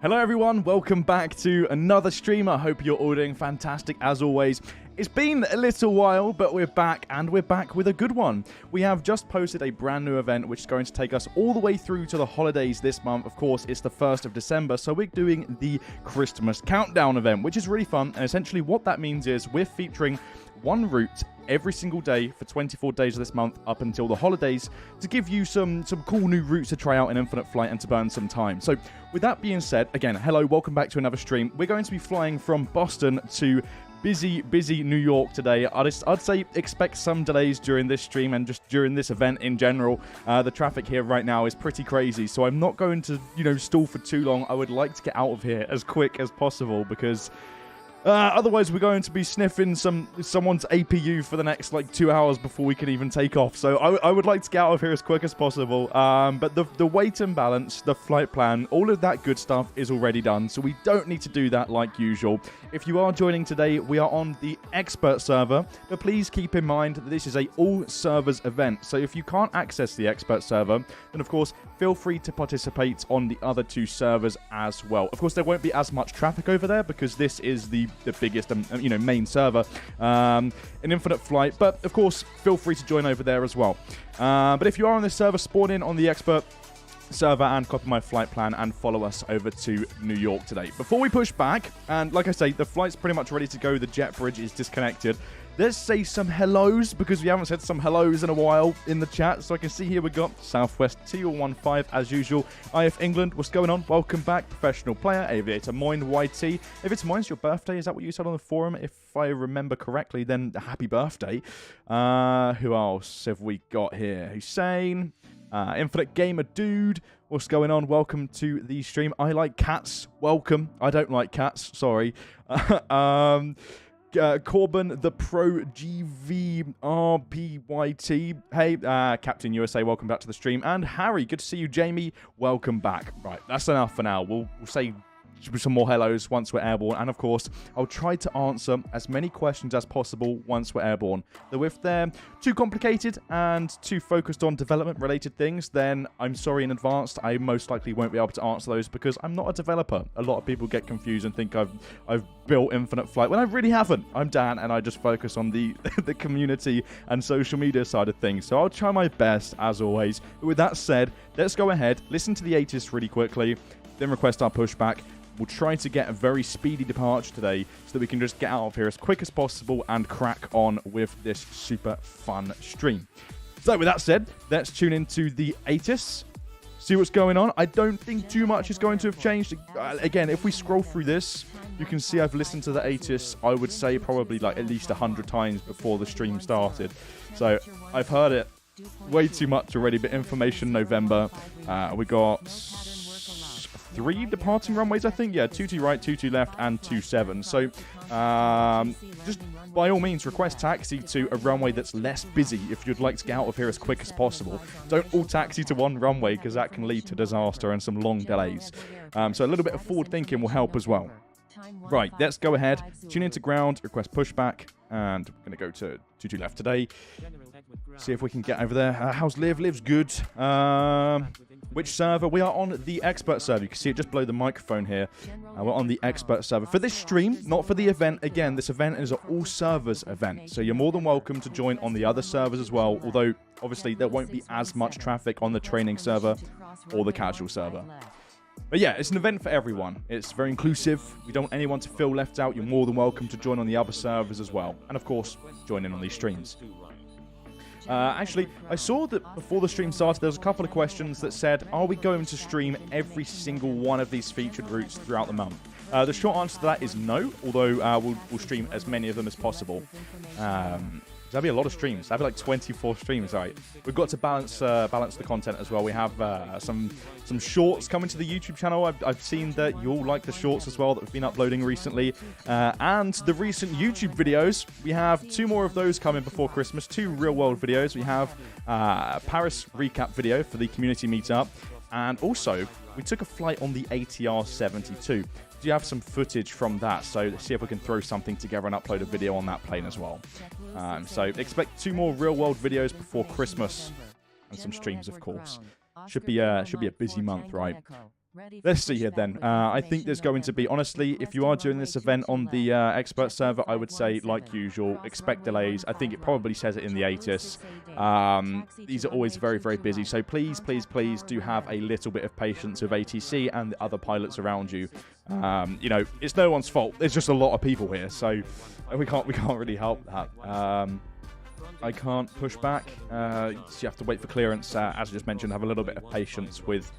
Hello everyone, welcome back to another stream. I hope you're all doing fantastic as always. It's been a little while, but we're back, and we're back with a good one. We have just posted a brand new event which is going to take us all the way through to the holidays this month. Of course, it's the 1st of December, so we're doing the Christmas countdown event, which is really fun. And essentially what that means is we're featuring one route every single day for 24 days of this month up until the holidays to give you some cool new routes to try out in Infinite Flight and to burn some time. So with that being said, again, hello, welcome back to another stream. We're going to be flying from Boston to busy New York today. I'd say expect some delays during this stream and just during this event in general. The traffic here right now is pretty crazy, so I'm not going to, stall for too long. I would like to get out of here as quick as possible because otherwise we're going to be sniffing someone's APU for the next 2 hours before we can even take off. So I would like to get out of here as quick as possible. But the weight and balance, the flight plan, all of that good stuff is already done. So we don't need to do that like usual. If you are joining today, we are on the expert server. But please keep in mind that this is a all servers event. So if you can't access the expert server, then of course feel free to participate on the other two servers as well. Of course, there won't be as much traffic over there because this is the biggest, main server in Infinite Flight. But of course, feel free to join over there as well. But if you are on this server, spawn in on the expert server and copy my flight plan and follow us over to New York today. Before we push back, and like I say, the flight's pretty much ready to go. The jet bridge is disconnected. Let's say some hellos, because we haven't said some hellos in a while in the chat. So I can see here we got Southwest TL15 as usual. IF England, what's going on? Welcome back. Professional player, Aviator Moin YT. If it's mine's your birthday, is that what you said on the forum? If I remember correctly, then happy birthday. Who else have we got here? Hussein. Infinite Gamer Dude, what's going on? Welcome to the stream. I like cats. Welcome. I don't like cats. Sorry. Corbin the Pro GVRPYT. Hey, Captain USA, welcome back to the stream. And Harry, good to see you. Jamie, welcome back. Right, that's enough for now. We'll say some more hellos once we're airborne, and of course I'll try to answer as many questions as possible once we're airborne. Though if they're too complicated and too focused on development related things, then I'm sorry in advance, I most likely won't be able to answer those because I'm not a developer. A lot of people get confused and think I've built Infinite Flight when I really haven't. I'm Dan and I just focus on the the community and social media side of things, so I'll try my best as always. But with that said, let's go ahead, listen to the 𝗖𝗛𝗔𝗡 really quickly, then request our pushback. We'll try to get a very speedy departure today so that we can just get out of here as quick as possible and crack on with this super fun stream. So with that said, let's tune into the 𝗖𝗛𝗔𝗡, see what's going on. I don't think too much is going to have changed. Again, if we scroll through this, you can see I've listened to the 𝗖𝗛𝗔𝗡, I would say probably at least 100 times before the stream started. So I've heard it way too much already, but information November. We got 3 departing runways, I think. Yeah, 22 right, 22 left, and 27. So, just by all means, request taxi to a runway that's less busy if you'd like to get out of here as quick as possible. Don't all taxi to one runway because that can lead to disaster and some long delays. So a little bit of forward thinking will help as well. Right, let's go ahead, tune into ground, request pushback, and we're going to go to 22 left today. See if we can get over there. How's Liv? Liv's good. Which server? We are on the expert server. You can see it just below the microphone here. We're on the expert server. For this stream, not for the event. Again, this event is an all servers event. So you're more than welcome to join on the other servers as well. Although, obviously, there won't be as much traffic on the training server or the casual server. But yeah, it's an event for everyone. It's very inclusive. We don't want anyone to feel left out. You're more than welcome to join on the other servers as well. And of course, join in on these streams. Actually, I saw that before the stream started, there was a couple of questions that said, are we going to stream every single one of these featured routes throughout the month? The short answer to that is no, although we'll stream as many of them as possible. That'd be a lot of streams. That'd be like 24 streams, right? We've got to balance the content as well. We have some shorts coming to the YouTube channel. I've seen that you all like the shorts as well that we've been uploading recently. And the recent YouTube videos, we have 2 more of those coming before Christmas. 2 real-world videos. We have Paris recap video for the community meetup. And also, we took a flight on the ATR-72. Do you have some footage from that? So let's see if we can throw something together and upload a video on that plane as well. So expect 2 more real-world videos before Christmas and some streams, of course. Should be a busy month, right? Let's see here then. I think there's going to be, honestly, if you are doing this event on the expert server, I would say, like usual, expect delays. I think it probably says it in the 𝗖𝗛𝗠𝗦𝗧. These are always very, very busy. So please, please, please do have a little bit of patience with ATC and the other pilots around you. You know, it's no one's fault. There's just a lot of people here, so we can't really help that. I can't push back. So you have to wait for clearance. As I just mentioned, have a little bit of patience with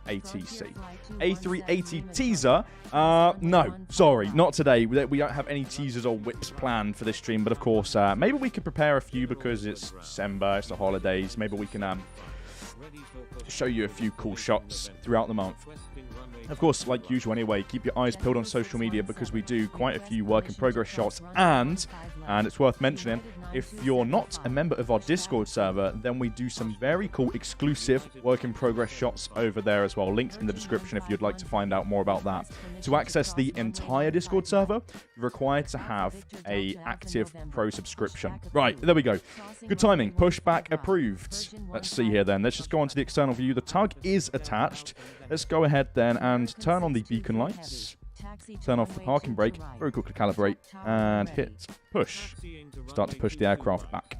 ATC. 𝗖𝗛𝗡𝗃𝗍𝗔𝗔𝗍. No, sorry, not today. We don't have any teasers or whips planned for this stream, but of course, maybe we could prepare a few because it's December, it's the holidays. Maybe we can show you a few cool shots throughout the month. Of course, like usual anyway, keep your eyes peeled on social media because we do quite a few work-in-progress shots, and it's worth mentioning, if you're not a member of our Discord server, then we do some very cool exclusive work-in-progress shots over there as well. Links in the description if you'd like to find out more about that. To access the entire Discord server, you're required to have a active pro subscription. Right, there we go. Good timing. Pushback approved. Let's see here then. Let's just go on to the external view. The tug is attached. Let's go ahead then and turn on the beacon lights. Turn off the parking brake, very quickly calibrate, and hit push. Start to push the aircraft back.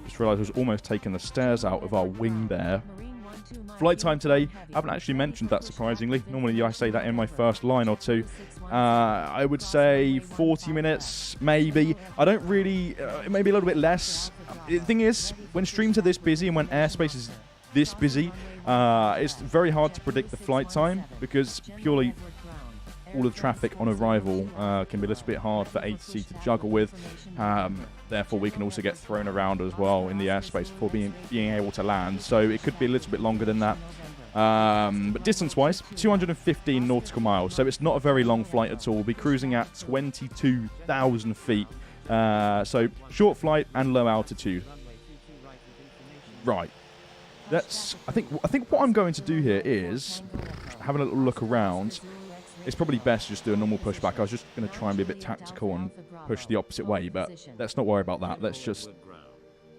Just realised I was almost taking the stairs out of our wing there. Flight time today, I haven't actually mentioned that surprisingly. Normally I say that in my first line or two. I would say 40 minutes, maybe. I don't really, maybe a little bit less. The thing is, when streams are this busy and when airspace is this busy, it's very hard to predict the flight time because purely all of the traffic on arrival can be a little bit hard for ATC to juggle with. Therefore, we can also get thrown around as well in the airspace before being able to land. So it could be a little bit longer than that. But distance-wise, 215 nautical miles. So it's not a very long flight at all. We'll be cruising at 22,000 feet. So short flight and low altitude. Right. I think what I'm going to do here is have a little look around. It's probably best to just do a normal pushback. I was just going to try and be a bit tactical and push the opposite way, but let's not worry about that. Let's just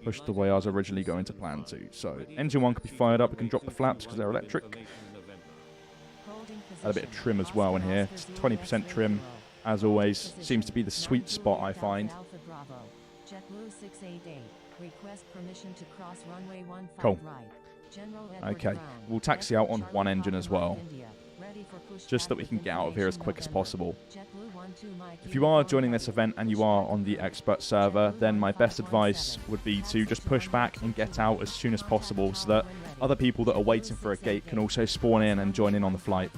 push the way I was originally going to plan to. So engine 1 could be fired up. We can drop the flaps because they're electric. Add a bit of trim as well in here. It's 20% trim, as always. Seems to be the sweet spot, I find. Cool. Okay, we'll taxi out on one engine as well, just so that we can get out of here as quick as possible. If you are joining this event and you are on the expert server, then my best advice would be to just push back and get out as soon as possible so that other people that are waiting for a gate can also spawn in and join in on the flight.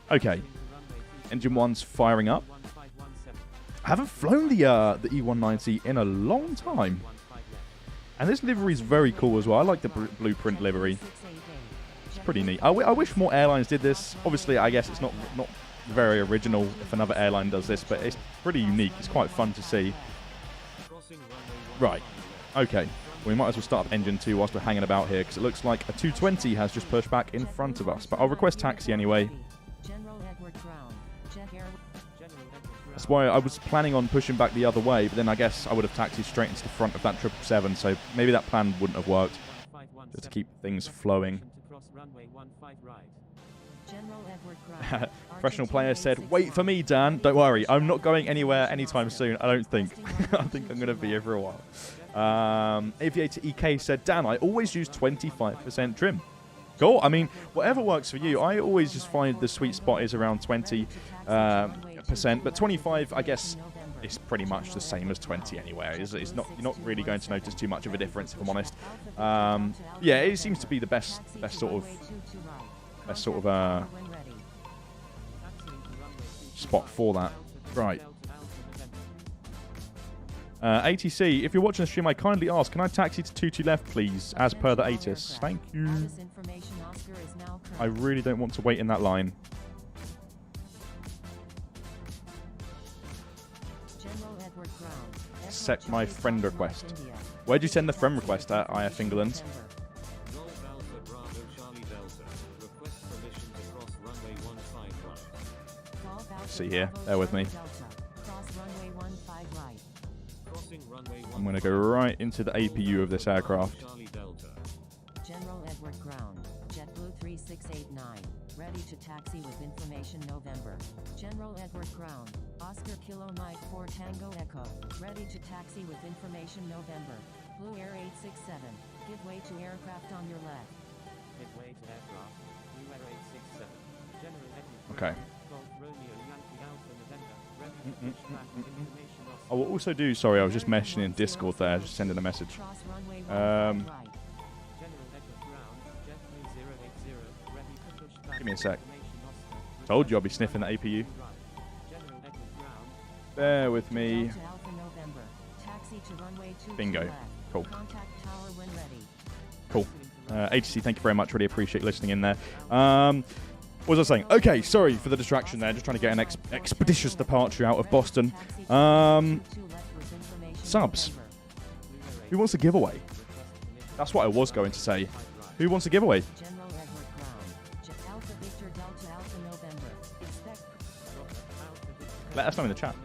Okay, engine 1's firing up. I haven't flown the E190 in a long time. And this livery is very cool as well. I like the blueprint livery. It's pretty neat. I wish more airlines did this. Obviously, I guess it's not very original if another airline does this, but it's pretty unique. It's quite fun to see. Right. Okay. We might as well start up engine 2 whilst we're hanging about here, because it looks like a 220 has just pushed back in front of us. But I'll request taxi anyway. That's why I was planning on pushing back the other way, but then I guess I would have taxied straight into the front of that 777, so maybe that plan wouldn't have worked. Just to keep things flowing. Professional player said, "Wait for me, Dan." Don't worry, I'm not going anywhere anytime soon, I don't think. I think I'm going to be here for a while. Aviator EK said, "Dan, I always use 25% trim." Cool. I mean, whatever works for you. I always just find the sweet spot is around 20%, but 25, I guess, is pretty much the same as 20 anyway. It's not, you're not really going to notice too much of a difference, if I'm honest. Yeah, it seems to be the best sort of spot for that. Right. ATC, if you're watching the stream, I kindly ask, can I taxi to 22 left, please, as per the 𝗖𝗛𝗡𝗃? Thank you. I really don't want to wait in that line. Accept my friend request. Where'd you send the friend request at, IF England? See here, bear with me. I'm going to go right into the APU of this aircraft. ready to taxi with information November. General Edward Ground, Oscar Kilo Mike 4 Tango Echo, ready to taxi with information November. Blue Air 867, give way to aircraft on your left. Give way to aircraft, Blue Air 867. General Edward Okay. Golf Romeo Yankee Alpha November, ready to pushback with information Oscar. I will also do, sorry, I was just messaging in Discord there, just sending a message. Cross runway 15 right. General Edward Ground, JetBlue 080, ready to pushback Give me a sec. information Oscar. Told you I'll be sniffing that APU. General Edward Ground, Bear with me. Delta Alpha November, taxi to runway 2 Bingo. left. Cool. Contact tower when ready. Cool. HC, thank you very much. Really appreciate you listening in there. What was I saying? Okay, sorry for the distraction there. Just trying to get an expeditious departure out of Boston. Subs. Who wants a giveaway? That's what I was going to say. Who wants a giveaway? General Edward Ground, Jet Alpha Victor Delta Alpha November. Expect Let us know in the chat.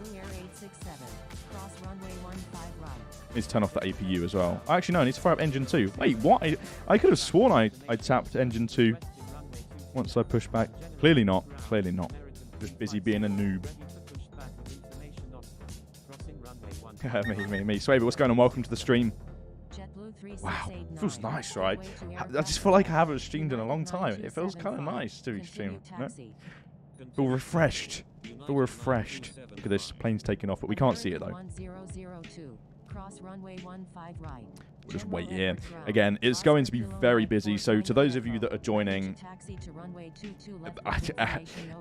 Blue Air 867, cross runway 15 right. Need to turn off the APU as well. Actually, no, I need to fire up engine 2. Wait, what? I could have sworn I tapped engine 2 once I pushed back. Clearly not. Clearly not. Just busy being a noob. me. 𝗖𝗛𝗡𝗡𝗟, what's going on? Welcome to the stream. Wow, feels nice, right? I just feel like I haven't streamed in a long time. It feels kind of nice to be streaming. No? Feel refreshed. Feel refreshed. Look at this, plane's taking off, but we can't see it though. 1002, cross runway 15 right. We'll just wait here. Again, it's going to be very busy, so to those of you that are joining,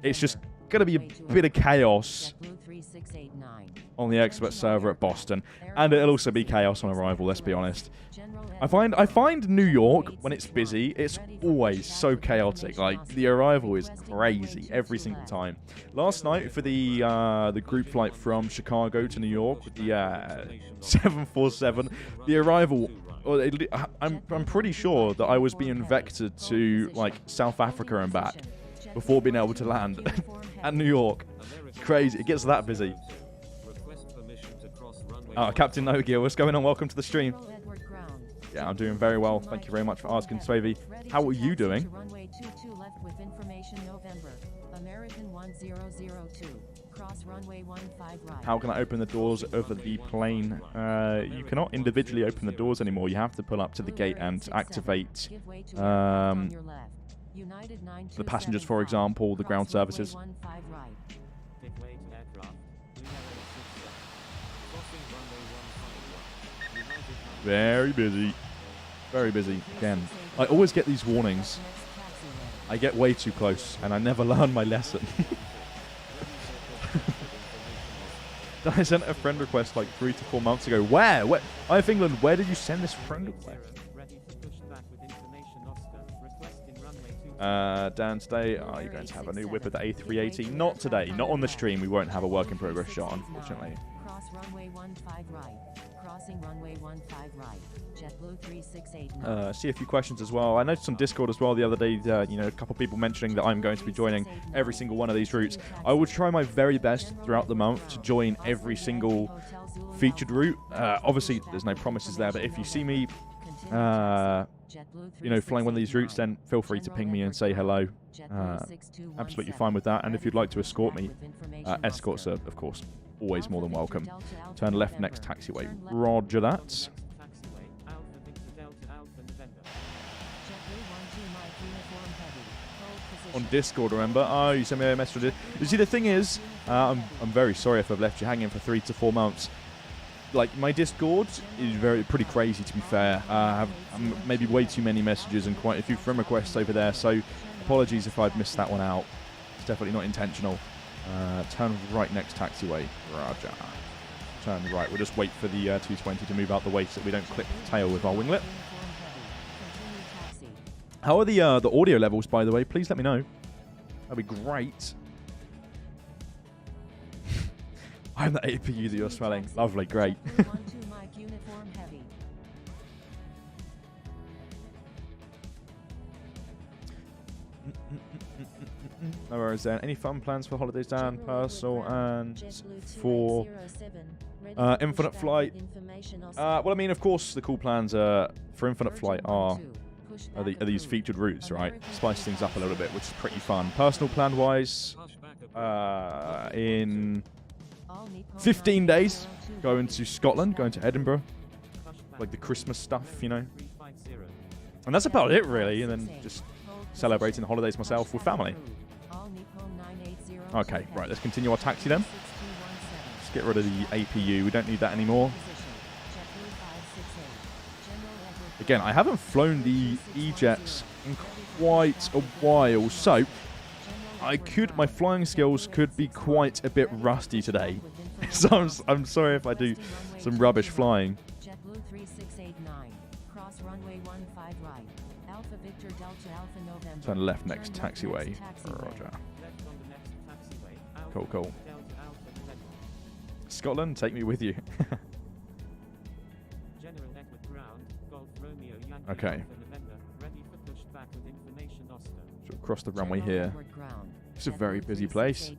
it's just going to be a bit of chaos on the expert server at Boston, and it'll also be chaos on arrival, let's be honest. I find New York, when it's busy, it's always so chaotic. Like, the arrival is crazy every single time. Last night, for the group flight from Chicago to New York with the 747, the arrival, I'm pretty sure that I was being vectored to, like, South Africa and back before being able to land at New York. Crazy. It gets that busy. Captain Nogia, what's going on? Welcome to the stream. Yeah, I'm doing very well. Thank you very much for asking, 𝗖𝗛𝗑. How are you doing? Runway 22 left with information November. American 1002. Cross runway 15 right. How can I open the doors of the plane? You cannot individually open the doors anymore. You have to pull up to the gate and activate the passengers, for example, the ground services. Very busy. Very busy. Again, I always get these warnings. I get way too close, and I never learn my lesson. I sent a friend request like 3 to 4 months ago. Where? IF England, where did you send this friend request? Dan, today, are you going to have a new whip of the A380? Not today. Not on the stream. We won't have a work in progress shot, unfortunately. Cross runway 15 right. Crossing runway 15 right. JetBlue 3689. See a few questions as well. I noticed on Discord as well the other day, a couple people mentioning that I'm going to be joining every single one of these routes. I will try my very best throughout the month to join every single featured route. Obviously, there's no promises there, but if you see me, flying one of these routes, then feel free to ping me and say hello. Absolutely fine with that. And if you'd like to escort me, escorts are, of course, always more than welcome. Turn left next taxiway. Roger that. On Discord, remember? Oh, you sent me a message. You see, the thing is, I'm very sorry if I've left you hanging for 3 to 4 months. Like, my Discord is pretty crazy, to be fair. I have maybe way too many messages and quite a few friend requests over there, so apologies if I've missed that one out. It's definitely not intentional. Turn right next taxiway. Roger. Turn right. We'll just wait for the 220 to move out the way so that we don't clip the tail with our winglet. How are the audio levels, by the way? Please let me know. That'd be great. I'm the APU that you're smelling. Lovely, great. No worries then. Any fun plans for holidays, Dan? Personal and for Infinite Flight? Well, I mean, of course, the cool plans for Infinite Flight are are these featured routes, right? Spice things up a little bit, which is pretty fun. Personal plan wise, in 15 days, going to Scotland, going to Edinburgh, like the Christmas stuff, you know. And that's about it, really. And then just celebrating the holidays myself with family. Okay, right, let's continue our taxi then. Let's get rid of the APU. We don't need that anymore. Again, I haven't flown the E-Jets in quite a while, so my flying skills could be quite a bit rusty today. So I'm sorry if I do some rubbish flying. Turn left next taxiway. Roger. Cool, cool. Scotland, take me with you. Okay. So across the runway here. It's a very busy place.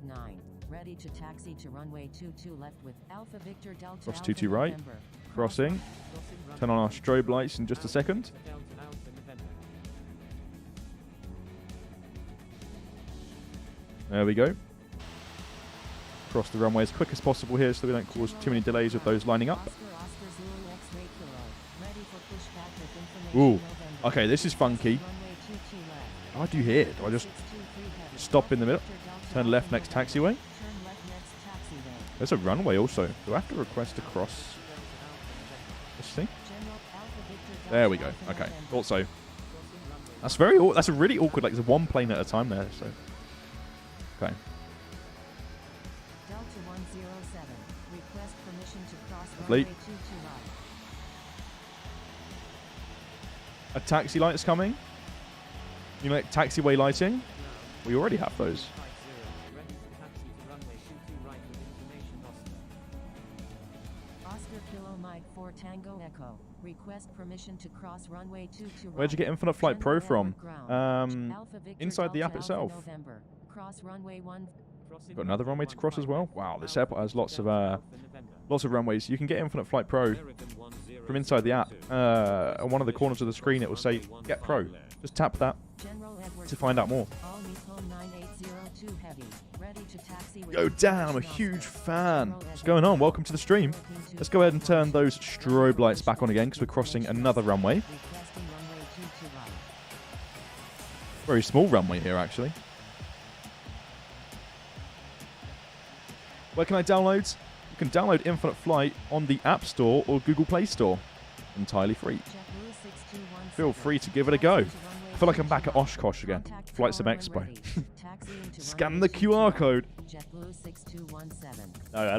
Cross 22 right. Crossing. Turn on our strobe lights in just a second. There we go. Cross the runway as quick as possible here so we don't cause too many delays with those lining up. Ooh. Okay, this is funky. What do I do here? Do I just stop in the middle? Turn left next taxiway? There's a runway also. Do I have to request to cross? Let's see. There we go. Okay, thought so. That's that's a really awkward, like there's one plane at a time there, so. Okay. Fleet. A taxi light is coming. You know, like taxiway lighting? We already have those. Where'd you get Infinite Flight Pro from? Inside the app itself. Got another runway to cross as well. Wow, this airport has lots of runways. You can get Infinite Flight Pro from inside the app. On one of the corners of the screen, it will say "Get Pro." Just tap that to find out more. Yo, Dan, I'm a huge fan. What's going on? Welcome to the stream. Let's go ahead and turn those strobe lights back on again because we're crossing another runway. Very small runway here, actually. Where can I download? You can download Infinite Flight on the App Store or Google Play Store. Entirely free. Feel free to give it a go. I feel like I'm back at Oshkosh again. Flight Sim Expo. Scan the QR code.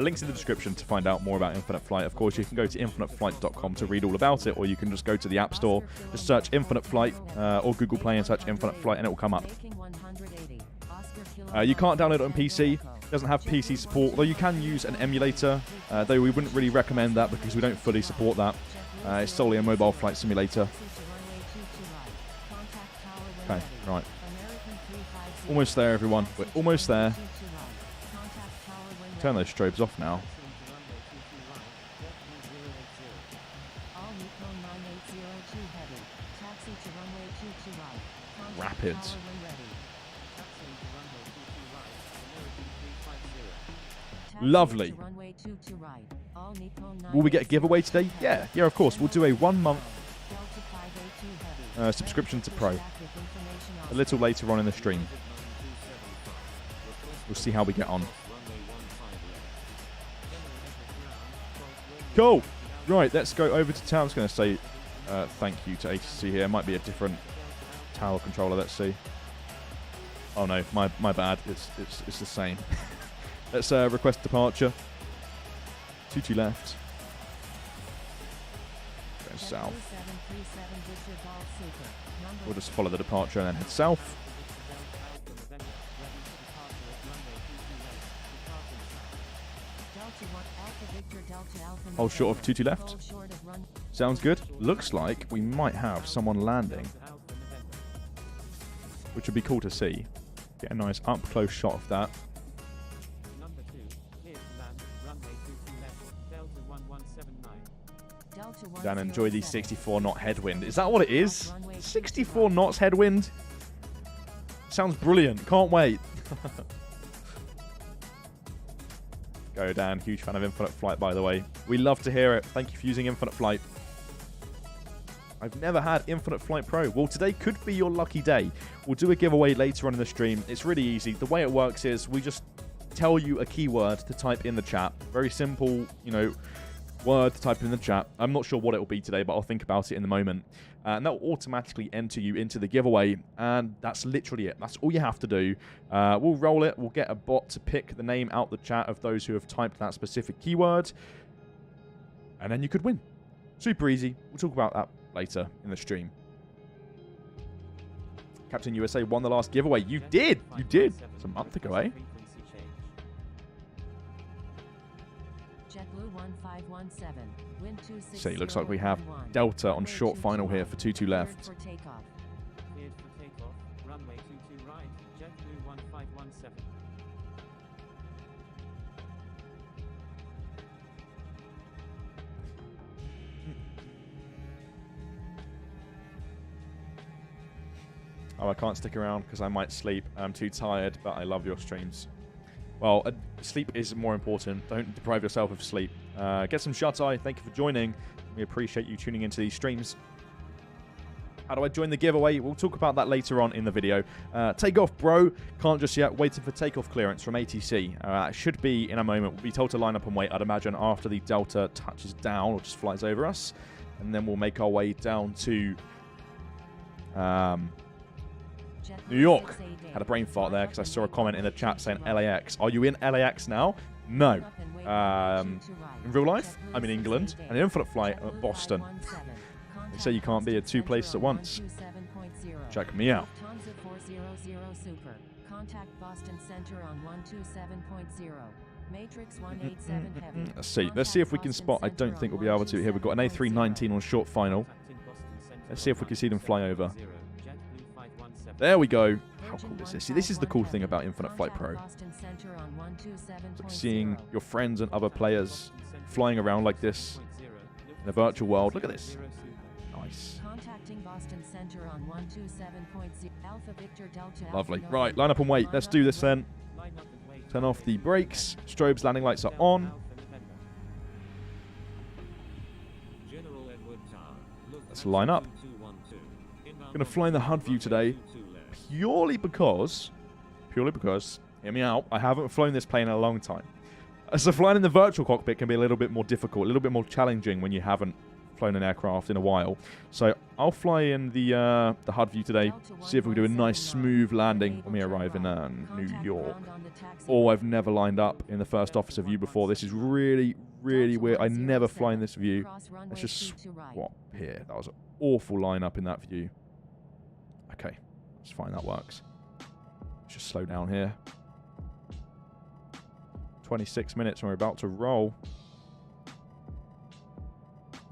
Links in the description to find out more about Infinite Flight. Of course, you can go to infiniteflight.com to read all about it, or you can just go to the App Store, just search Infinite Flight or Google Play and search Infinite Flight and it will come up. You can't download it on PC. It doesn't have PC support, though you can use an emulator, though we wouldn't really recommend that because we don't fully support that. It's solely a mobile flight simulator. Okay, right. Almost there, everyone. We're almost there. Turn those strobes off now. Rapids. Lovely. Will we get a giveaway today? Yeah, of course. We'll do a 1-month subscription to Pro a little later on in the stream. We'll see how we get on. Cool. Right, let's go over to tower. I was going to say thank you to ATC here. It might be a different tower controller. Let's see. Oh no, my bad. It's the same. Let's request departure. 22 left. Go south. We'll just follow the departure and then head south. Hold short of 22 left. Sounds good. Looks like we might have someone landing, which would be cool to see. Get a nice up-close shot of that. Dan, enjoy the 64 knot headwind. Is that what it is? 64 knots headwind? Sounds brilliant. Can't wait. Go, Dan. Huge fan of Infinite Flight, by the way. We love to hear it. Thank you for using Infinite Flight. I've never had Infinite Flight Pro. Well, today could be your lucky day. We'll do a giveaway later on in the stream. It's really easy. The way it works is we just tell you a keyword to type in the chat. Very simple, you know, word to type in the chat. I'm not sure what it will be today, but I'll think about it in the moment. And that will automatically enter you into the giveaway. And that's literally it. That's all you have to do. We'll roll it. We'll get a bot to pick the name out the chat of those who have typed that specific keyword. And then you could win. Super easy. We'll talk about that later in the stream. Captain USA won the last giveaway. You did. You did. It's a month ago, eh? So it looks like we have Delta on short final here for 2-2 left. Cleared for takeoff. Runway 22 right. JetBlue 1517. Oh, I can't stick around because I might sleep. I'm too tired, but I love your streams. Well, sleep is more important. Don't deprive yourself of sleep. Get some shut-eye. Thank you for joining. We appreciate you tuning into these streams. How do I join the giveaway? We'll talk about that later on in the video. Takeoff, bro. Can't just yet. Waiting for takeoff clearance from ATC. It should be in a moment. We'll be told to line up and wait, I'd imagine, after the Delta touches down or just flies over us. And then we'll make our way down to New York. Had a brain fart there because I saw a comment in the chat saying LAX. Are you in LAX now? No. In real life, I'm in England. And in Infinite Flight, I'm at Boston. They say you can't be at two places at once. Check me out. Let's see. Let's see if we can spot. I don't think we'll be able to here. We've got an A319 on short final. Let's see if we can see them fly over. There we go. How cool is this? See, this is the cool thing about Infinite Flight Pro. Like seeing your friends and other players flying around like this in a virtual world. Look at this. Nice. Lovely. Right, line up and wait. Let's do this then. Turn off the brakes. Strobes, landing lights are on. Let's line up. Going to fly in the HUD view today purely because, hear me out, I haven't flown this plane in a long time. So flying in the virtual cockpit can be a little bit more difficult, a little bit more challenging when you haven't flown an aircraft in a while. So I'll fly in the HUD view today, see if we can do a nice smooth landing when we arrive in New York. Oh, I've never lined up in the first officer view before. This is really, really weird. I never fly in this view. Let's just swap here. That was an awful lineup in that view. Okay, that's fine. That works. Let's just slow down here. 26 minutes and we're about to roll.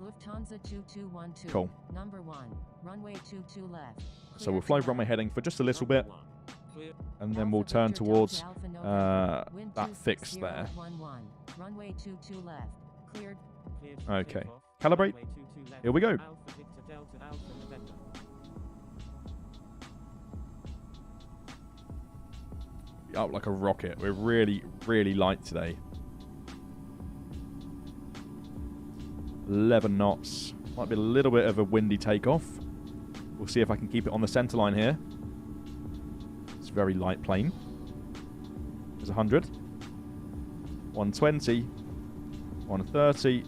Lufthansa 2212. Cool. Number 1. Runway 22 left. So we'll fly runway heading for just a little bit. And then we'll turn towards that fix there. Runway 22 left. Cleared. Okay. Calibrate. Here we go. Up like a rocket. We're really, really light today. 11 knots. Might be a little bit of a windy takeoff. We'll see if I can keep it on the center line here. It's a very light plane. There's 100. 120. 130.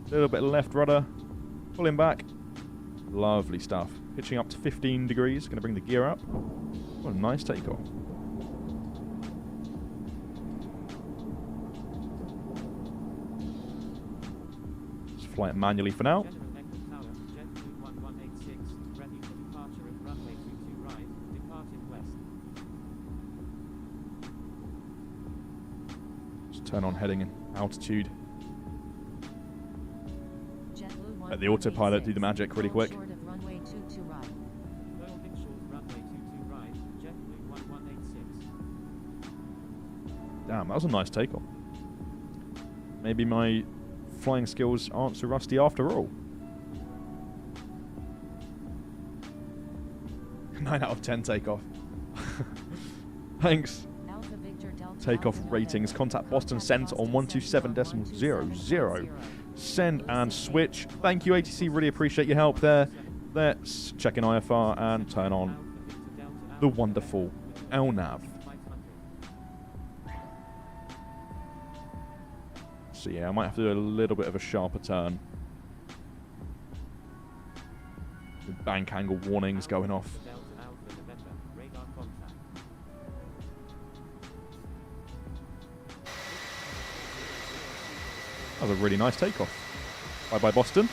A little bit of left rudder. Pulling back. Lovely stuff. Pitching up to 15 degrees. Going to bring the gear up. What a nice takeoff. Fly it manually for now. Just turn on heading and altitude. Let the autopilot do the magic really quick. Damn, that was a nice takeoff. Maybe my flying skills aren't so rusty after all. 9 out of 10 takeoff. Thanks. Takeoff ratings. Contact Boston Center on 127.00. Send and switch. Thank you, ATC. Really appreciate your help there. Let's check in IFR and turn on the wonderful LNAV. So yeah, I might have to do a little bit of a sharper turn. The bank angle warnings going off. That was a really nice takeoff. Bye-bye, Boston.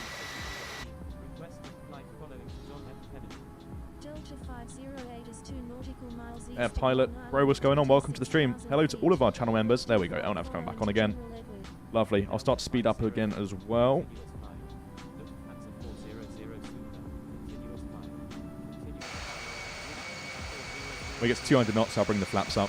Air pilot, bro, what's going on? Welcome to the stream. Hello to all of our channel members. There we go. LNAV's coming back on again. Lovely. I'll start to speed up again as well. When it gets to 200 knots, I'll bring the flaps up.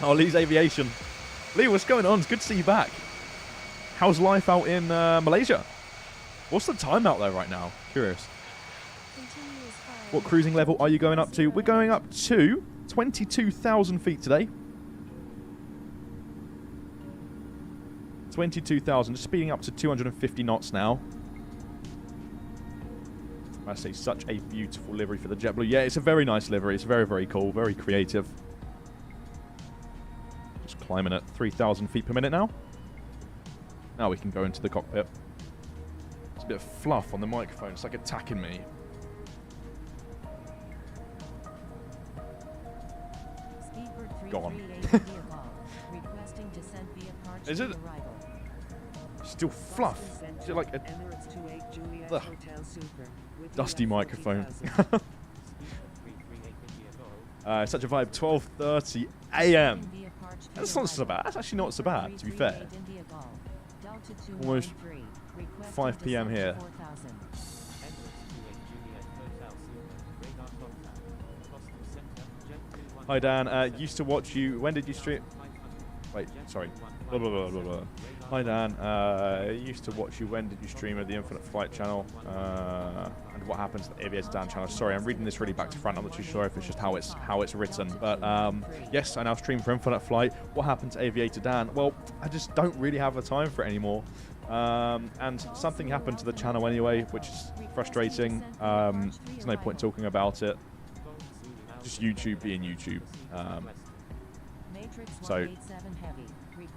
Oh, Lee's Aviation. Lee, what's going on? It's good to see you back. How's life out in Malaysia? What's the time out there right now? Curious. What cruising level are you going up to? We're going up to 22,000 feet today. 22,000. Just speeding up to 250 knots now. I say such a beautiful livery for the JetBlue. Yeah, it's a very nice livery. It's very, very cool. Very creative. Just climbing at 3,000 feet per minute now. Now we can go into the cockpit. There's a bit of fluff on the microphone. It's like attacking me. Gone. Is it still fluff? Is it like a dusty microphone? Such a vibe. 12:30 a.m. That's not so bad. That's actually not so bad, to be fair. Almost 5 p.m. here. Hi Dan, used to watch you. When did you stream? Wait, sorry. Blah, blah, blah, blah, blah. Hi Dan, used to watch you. When did you stream at the Infinite Flight channel? And what happens to the Aviator Dan channel? Sorry, I'm reading this really back to front. I'm not too sure if it's just how it's written. But yes, I now stream for Infinite Flight. What happened to Aviator Dan? Well, I just don't really have the time for it anymore. And something happened to the channel anyway, which is frustrating. There's no point talking about it. Just YouTube being YouTube. So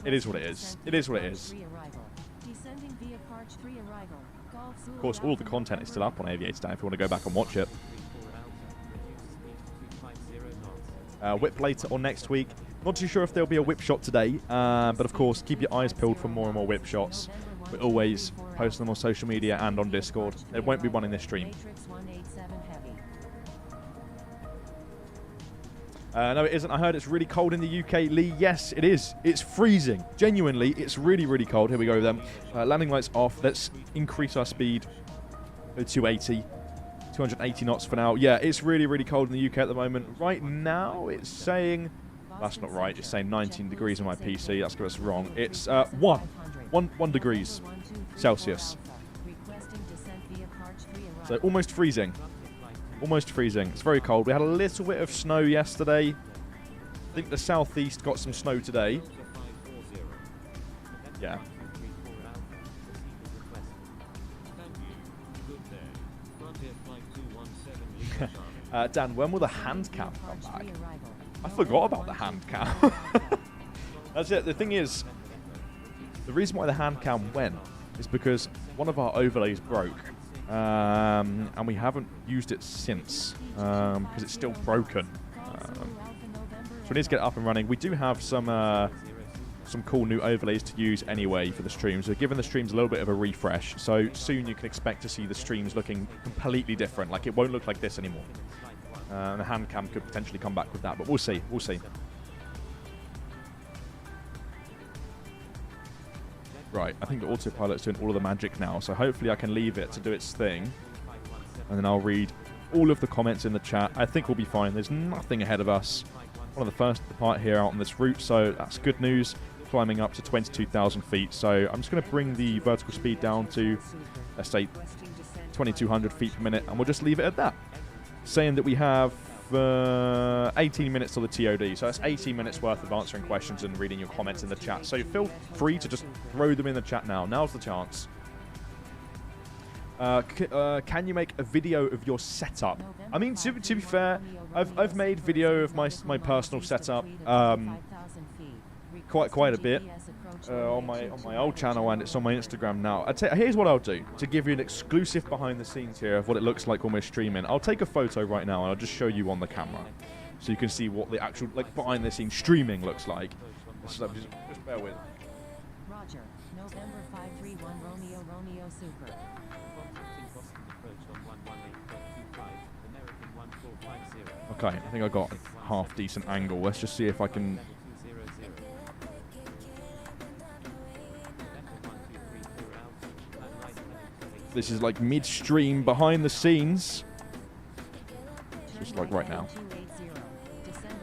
it is what it is. It is what it is. Of course, all the content is still up on Aviator Dan if you want to go back and watch it. Whip later or next week. Not too sure if there'll be a whip shot today, but of course, keep your eyes peeled for more and more whip shots. We always post them on social media and on Discord. There won't be one in this stream. No, it isn't. I heard it's really cold in the UK. Lee, yes, it is. It's freezing. Genuinely, it's really, really cold. Here we go then. Landing lights off. Let's increase our speed to 280 knots for now. Yeah, it's really, really cold in the UK at the moment. Right now, it's saying... That's not right. It's saying 19 degrees on my PC. That's wrong. It's 1 degrees Celsius. So almost freezing. Almost freezing. It's very cold. We had a little bit of snow yesterday. I think the southeast got some snow today. Yeah. Dan, when will the hand cam come back? I forgot about the hand cam. That's it. The thing is, the reason why the hand cam went is because one of our overlays broke. And we haven't used it since because it's still broken. So we need to get it up and running. We do have some cool new overlays to use anyway for the streams. We're giving the streams a little bit of a refresh. So soon you can expect to see the streams looking completely different. Like it won't look like this anymore. And the hand cam could potentially come back with that, but we'll see. We'll see. Right, I think the autopilot's doing all of the magic now, so hopefully I can leave it to do its thing. And then I'll read all of the comments in the chat. I think we'll be fine. There's nothing ahead of us. One of the first to depart here out on this route, so that's good news. Climbing up to 22,000 feet. So I'm just going to bring the vertical speed down to, let's say, 2,200 feet per minute, and we'll just leave it at that. Saying that we have 18 minutes till the TOD, so that's 18 minutes worth of answering questions and reading your comments in the chat. So feel free to just throw them in the chat now. Now's the chance. Can you make a video of your setup? I mean, to be fair, I've made video of my personal setup quite a bit on my old channel, and it's on my Instagram now. Here's what I'll do to give you an exclusive behind the scenes here of what it looks like when we're streaming. I'll take a photo right now and I'll just show you on the camera, so you can see what the actual behind the scenes streaming looks like. Just bear with. Roger. November 531 Romeo Super. Okay, I think I got a half decent angle. Let's just see if I can. This is like midstream behind the scenes. Just like right now.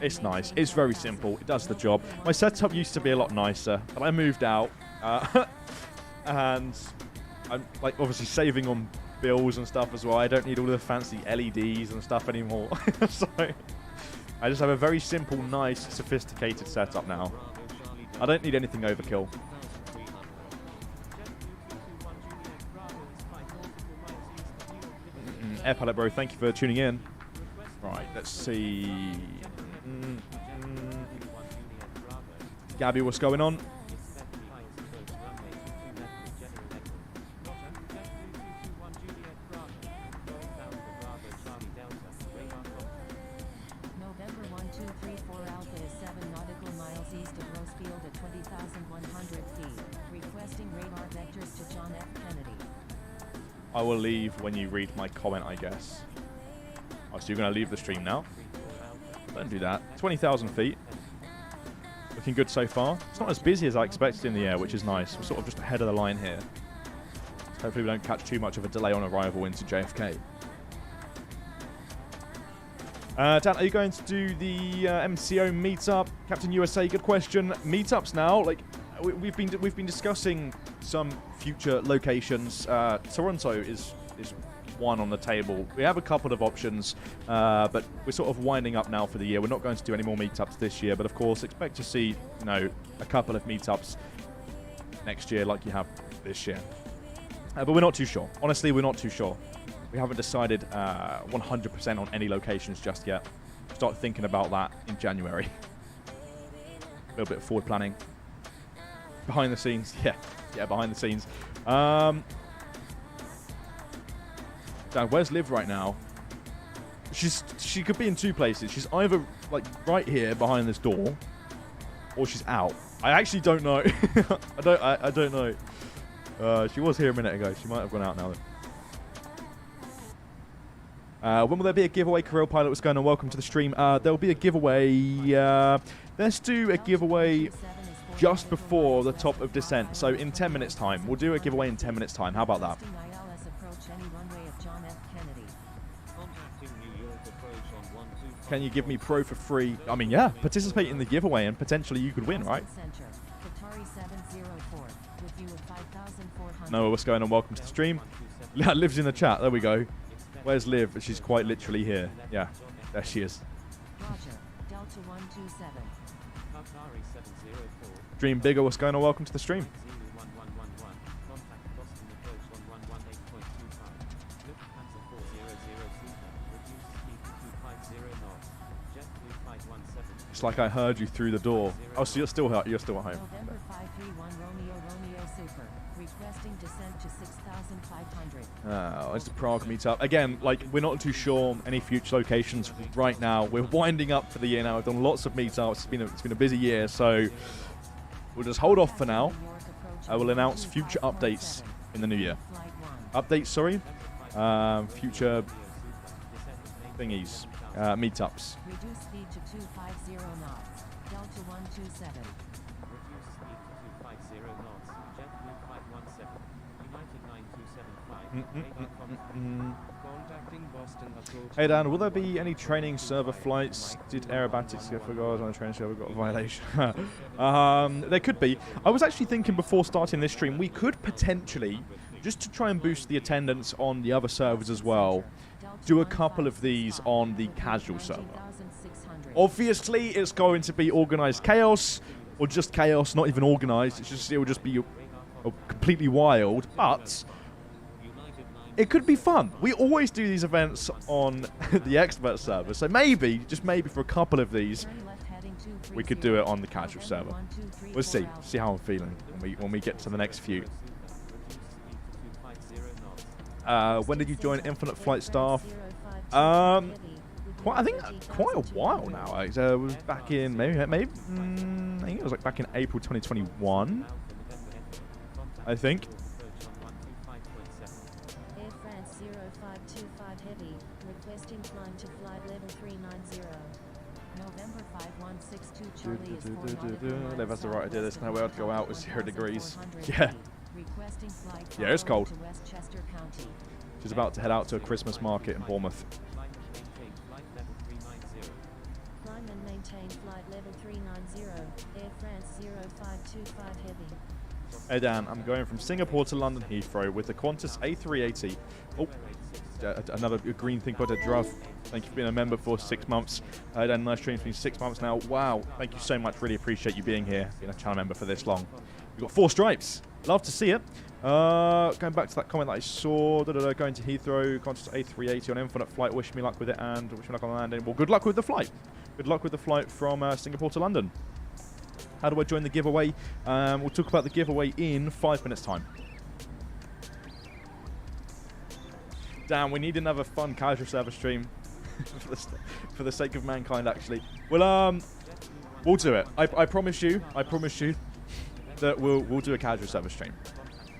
It's nice. It's very simple. It does the job. My setup used to be a lot nicer, but I moved out. And I'm obviously saving on bills and stuff as well. I don't need all the fancy LEDs and stuff anymore. So I just have a very simple, nice, sophisticated setup now. I don't need anything overkill. Air Pilot Bro, thank you for tuning in. Right, let's see. Gabby, what's going on? November 1234 Alpha is 7 nautical miles east of Rosefield at 20,100 feet. Requesting radar vectors to John F. Kennedy. I will leave when you read my comment, I guess. Oh, so you're going to leave the stream now? Don't do that. 20,000 feet. Looking good so far. It's not as busy as I expected in the air, which is nice. We're sort of just ahead of the line here. Hopefully we don't catch too much of a delay on arrival into JFK. Dan, are you going to do the MCO meetup? Captain USA, good question. Meetups now, we've been discussing some future locations. Toronto is one on the table. We have a couple of options, but we're sort of winding up now for the year. We're not going to do any more meetups this year, but of course expect to see, a couple of meetups next year like you have this year. But we're not too sure. Honestly, we're not too sure. We haven't decided 100% on any locations just yet. Start thinking about that in January. A little bit of forward planning. Behind the scenes, yeah, behind the scenes. Dan, where's Liv right now? She could be in two places. She's either right here behind this door, or she's out. I actually don't know. I don't know. She was here a minute ago. She might have gone out now. When will there be a giveaway? Kirill Pilot, what's going on? Welcome to the stream. There'll be a giveaway. Let's do a giveaway just before the top of descent. So in 10 minutes time. We'll do a giveaway in 10 minutes time. How about that? Can you give me pro for free? I mean, yeah. Participate in the giveaway and potentially you could win, right? No, what's going on? Welcome to the stream. Liv's in the chat. There we go. Where's Liv? She's quite literally here. Yeah, there she is. Dream Bigger, what's going on? Welcome to the stream. It's like I heard you through the door. Oh, so you're still at home. November 531 Romeo Super. Requesting descent to 6,500. It's the Prague meetup. Again, we're not too sure on any future locations right now. We're winding up for the year now. We've done lots of meetups. It's been a busy year, so we'll just hold off for now. I will announce future updates in the new year. Updates, sorry. Future thingies. Meetups. Reduce speed to 250 knots. Delta 127. Reduce speed to 250 knots. JetBlue 517. United 9275. Hey Dan, will there be any training server flights? Did aerobatics get forgotten on the training server? Got a violation. There could be. I was actually thinking before starting this stream, we could potentially, just to try and boost the attendance on the other servers as well, do a couple of these on the casual server. Obviously, it's going to be organized chaos, or just chaos, not even organized. It will just be completely wild, but it could be fun. We always do these events on the expert server, so maybe, just maybe for a couple of these, we could do it on the casual server. We'll see how I'm feeling when we get to the next few. When did you join Infinite Flight staff? I think quite a while now. It was back in maybe I think it was like back in April 2021. I think. Air France 0525 Heavy, requesting climb to flight level 390. November 5162 Charlie is 4 They've had the right idea. There's nowhere to go out with 0 degrees. Yeah. Requesting flight Yeah, it's cold. to Westchester County. She's about to head out to a Christmas market in Bournemouth. Climb and maintain flight level 390. Air France 0525 Heavy. Hey Dan, I'm going from Singapore to London Heathrow with the Qantas A380. Oh, another green 𝗖𝗛𝗠𝗘𝗥𝗦𝗛𝗜. Thank you for being a member for 6 months. Dan, nice stream for me 6 months now. Wow, thank you so much. Really appreciate you being here, being a channel member for this long. We've got 4 stripes. Love to see it. Going back to that comment that I saw, going to Heathrow, Qantas A380 on Infinite Flight. Wish me luck with it and wish me luck on the landing. Well, good luck with the flight. Good luck with the flight from Singapore to London. How do I join the giveaway? We'll talk about the giveaway in 5 minutes' time. Damn, we need another fun casual server stream for the sake of mankind, actually. Well, we'll do it. I promise you that we'll do a casual server stream.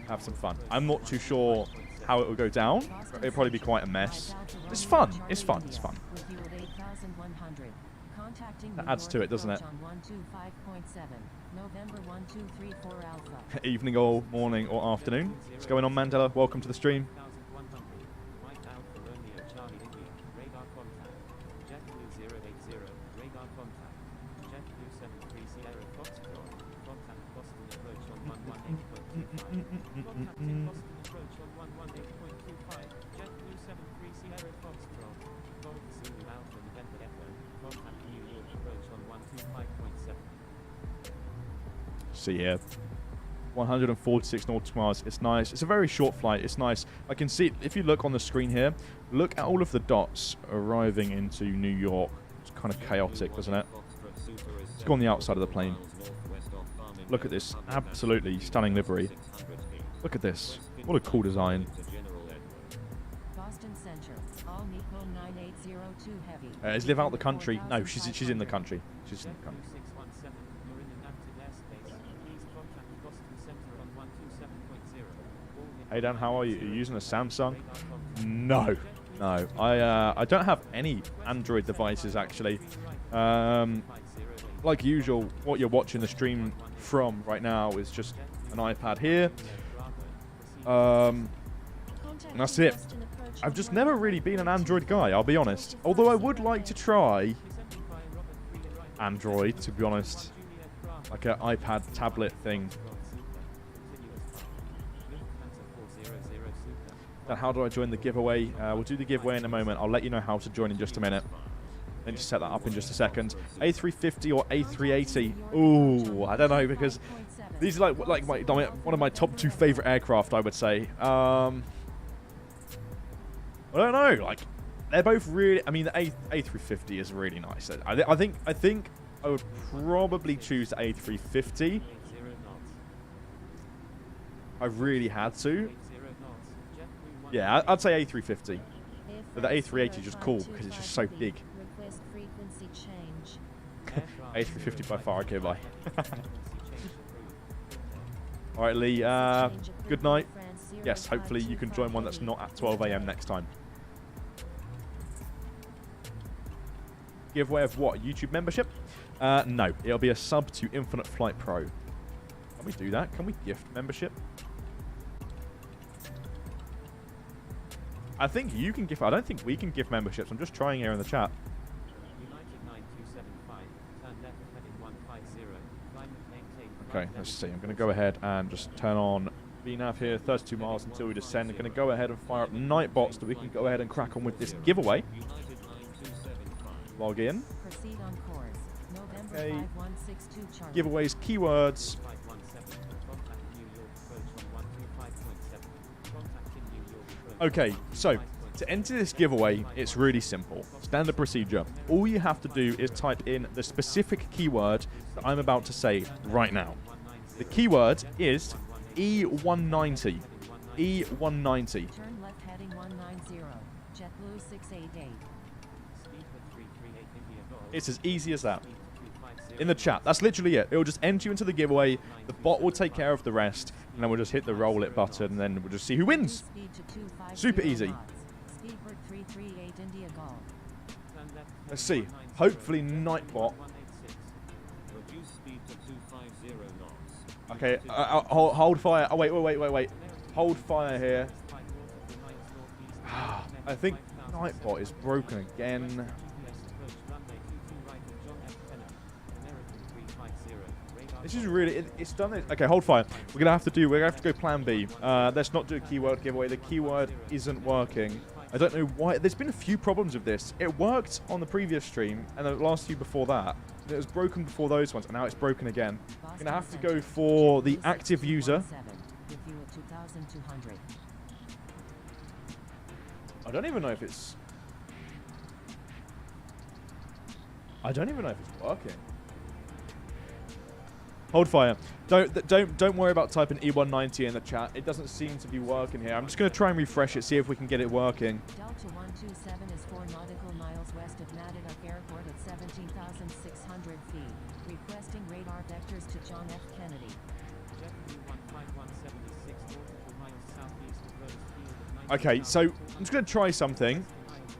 Have some fun. I'm not too sure how it will go down. It'll probably be quite a mess. It's fun. It's fun. It's fun. That adds to it, doesn't it? Evening or morning or afternoon. What's going on, Mandela? Welcome to the stream. So yeah, 146 nautical miles. It's nice. It's a very short flight. It's nice. I can see, if you look on the screen here, look at all of the dots arriving into New York. It's kind of chaotic, doesn't it? Let's go on the outside of the plane. Look at this absolutely stunning livery. Look at this. What a cool design. Boston Center, all Nico 9802 Heavy. Is Liv out the country? No, she's in the country. She's in the country. Hey Dan, how are you? Are you using a Samsung? No. I don't have any Android devices actually. Like usual, what you're watching the stream from right now is just an iPad here. And that's it. I've just never really been an Android guy, I'll be honest. Although I would like to try Android, to be honest. Like an iPad tablet thing. Then how do I join the giveaway? We'll do the giveaway in a moment. I'll let you know how to join in just a minute. Let me just set that up in just a second. A350 or A380? Ooh, I don't know, because these are like one of my top 2 favorite aircraft, I would say. I don't know. Like, they're both really. I mean, the A350 is really nice. I think I would probably choose the A350. I really had to. Yeah, I'd say A350. But the A380 is just cool because it's just so big. A350 by far, okay, bye. Alright, Lee, good night. Yes, hopefully you can join one that's not at 12 AM next time. Giveaway of what? YouTube membership? No, it'll be a sub to Infinite Flight Pro. Can we do that? Can we gift membership? I think you can gift. I don't think we can gift memberships. I'm just trying here in the chat. United 9275, turn left heading 150, climb maintain. Okay, let's see. I'm going to go ahead and just turn on VNAV here, 32 miles until we descend. I'm going to go ahead and fire up Nightbot so that we can go ahead and crack on with this giveaway. Log in. Proceed on course. November Okay. 5162 Charlie. Giveaways, keywords. 517, contact New York approach on 125.7, contacting New York approach. Okay, so to enter this giveaway, it's really simple. Standard procedure. All you have to do is type in the specific keyword that I'm about to say right now. The keyword is 𝗂190. 𝗂190. Turn left heading 190. JetBlue 688. It's as easy as that. In the chat, that's literally it. It'll just enter you into the giveaway. The bot will take care of the rest, and then we'll just hit the roll it button, and then we'll just see who wins. Speed to 250 Super easy. knots. Speedbird 338 India Golf. Let's see. Hopefully Nightbot. Reduce speed to 250 knots. Okay, hold fire. Oh, wait. Hold fire here. I think Nightbot is broken again. This is really, it's done it. Okay, hold fire. We're gonna have to go plan B. Let's not do a keyword giveaway. The keyword isn't working. I don't know why. There's been a few problems with this. It worked on the previous stream and the last few before that. And it was broken before those ones, and now it's broken again. We're gonna have to go for the active user. Give you a 2200. I don't even know if it's working. Hold fire. Don't worry about typing 𝗂190 in the chat. It doesn't seem to be working here. I'm just going to try and refresh it, see if we can get it working. Delta 127 is 4 nautical miles west of Natick Airport at 17,600 feet. Requesting radar vectors to John F. Kennedy. Okay, so I'm just going to try something.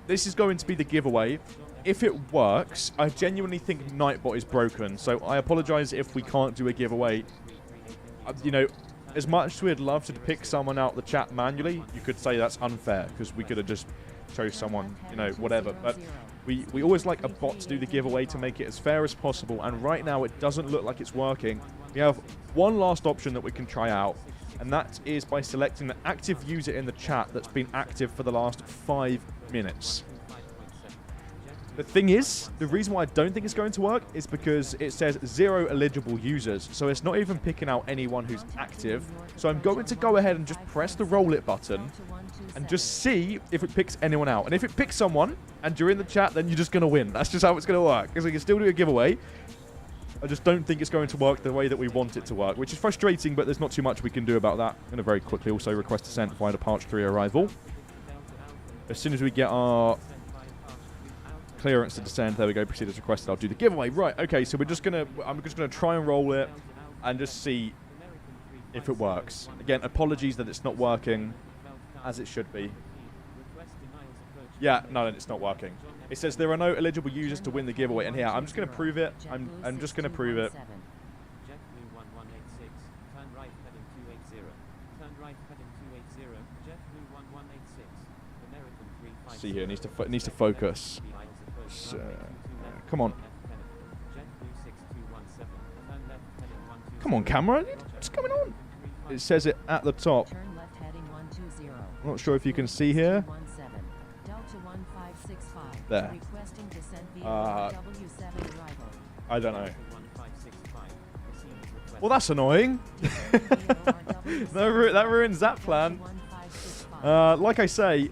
This is going to be the giveaway. If it works, I genuinely think Nightbot is broken, so I apologize if we can't do a giveaway. You know, as much as we'd love to pick someone out the chat manually, you could say that's unfair, because we could have just chose someone, you know, whatever. But we always like a bot to do the giveaway to make it as fair as possible, and right now it doesn't look like it's working. We have one last option that we can try out, and that is by selecting the active user in the chat that's been active for the last 5 minutes. The thing is, the reason why I don't think it's going to work is because it says 0 eligible users, so it's not even picking out anyone who's active. So I'm going to go ahead and just press the roll it button and just see if it picks anyone out. And if it picks someone and you're in the chat, then you're just going to win. That's just how it's going to work, because we can still do a giveaway. I just don't think it's going to work the way that we want it to work, which is frustrating, but there's not too much we can do about that. I'm going to very quickly also request descent via Departure 3 arrival. As soon as we get our clearance to descend, there we go, proceed as requested, I'll do the giveaway. Right, okay, so I'm just gonna try and roll it and just see if it works. Again, apologies that it's not working as it should be. Yeah, no, it's not working. It says there are no eligible users to win the giveaway, and here I'm just gonna prove it. I'm just gonna prove it. See here, it needs to focus. So, come on. Come on, camera. What's going on? It says it at the top. I'm not sure if you can see here. There. I don't know. Well, that's annoying. That ruins that plan. Like I say,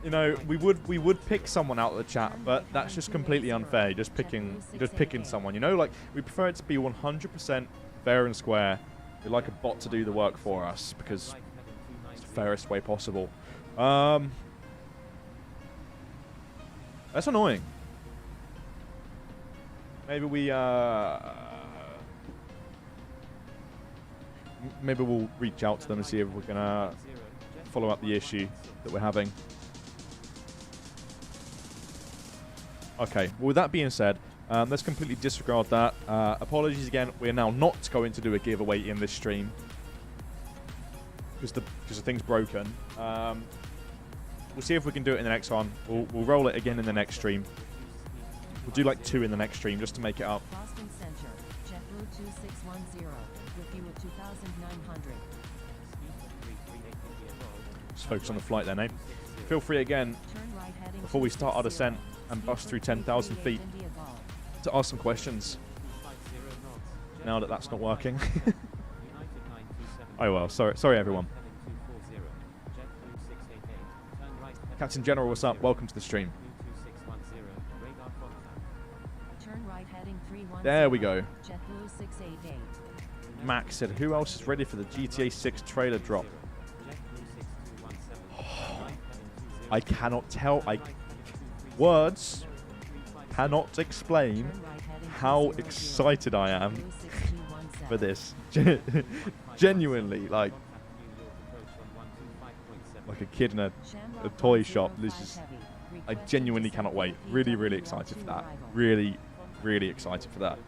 you know, we would pick someone out of the chat, but that's just completely unfair. Just picking someone, you know, like we prefer it to be 100% fair and square. We like a bot to do the work for us because it's the fairest way possible. That's annoying. Maybe maybe we'll reach out to them and see if we're gonna follow up the issue that we're having. Okay, well, with that being said, let's completely disregard that. Apologies again, we are now not going to do a giveaway in this stream because the thing's broken. We'll see if we can do it in the next one. We'll roll it again in the next stream. We'll do like 2 in the next stream just to make it up. Boston Center, JetBlue 2610, with you at 2,900. Just focus on the flight then, eh? Feel free again, Turn right heading before we start our descent and bust through 10,000 feet, India Golf. to ask some questions. Now that that's not working. Oh well, sorry everyone. Captain General, what's up? Welcome to the stream. Turn right heading 310. There we go. JetBlue 688. Max said, who else is ready for the GTA 6 trailer drop? I cannot tell. Words cannot explain how excited I am for this. Genuinely, like a kid in a toy shop. This is. I genuinely cannot wait. Really, really excited for that. Really, really excited for that.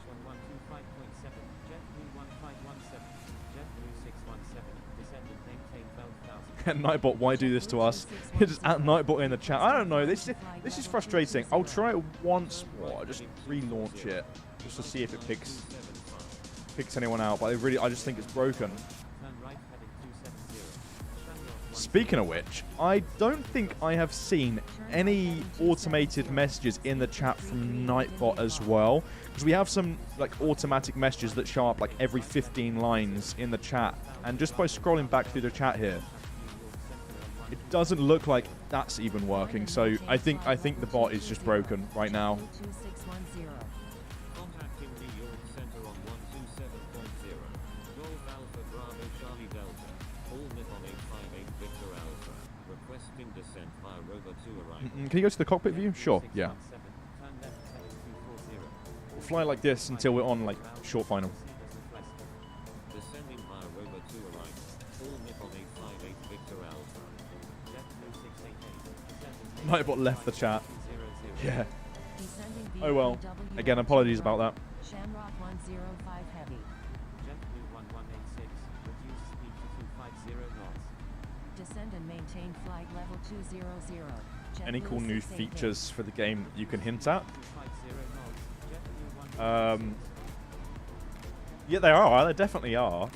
Nightbot, why do this to us? Just at Nightbot in the chat. I don't know. This is frustrating. I'll try it once more. Just relaunch it just to see if it picks anyone out. But I just think it's broken. Speaking of which, I don't think I have seen any automated messages in the chat from Nightbot as well, because we have some like automatic messages that show up like every 15 lines in the chat, and just by scrolling back through the chat here, it doesn't look like that's even working. So I think the bot is just broken right now. Contacting New York Center on 127.0. Golf Alpha Bravo Charlie Delta. All Nippon 858 Victor Alpha. Requesting descent via rover to arrival. Can you go to the cockpit view? Sure, yeah. We'll fly like this until we're on like short final. Descending via rover to arrival. All Nippon 858 Victor Alpha. Nightbot left the chat. Yeah. Oh well. Again, apologies about that. Shamrock 105 Heavy. JetBlue 1186, reduce speed to 250 knots. Descend and maintain flight level 200. Any cool new features for the game that you can hint at? 250 knots. JetBlue 116. Yeah, there are. There definitely are.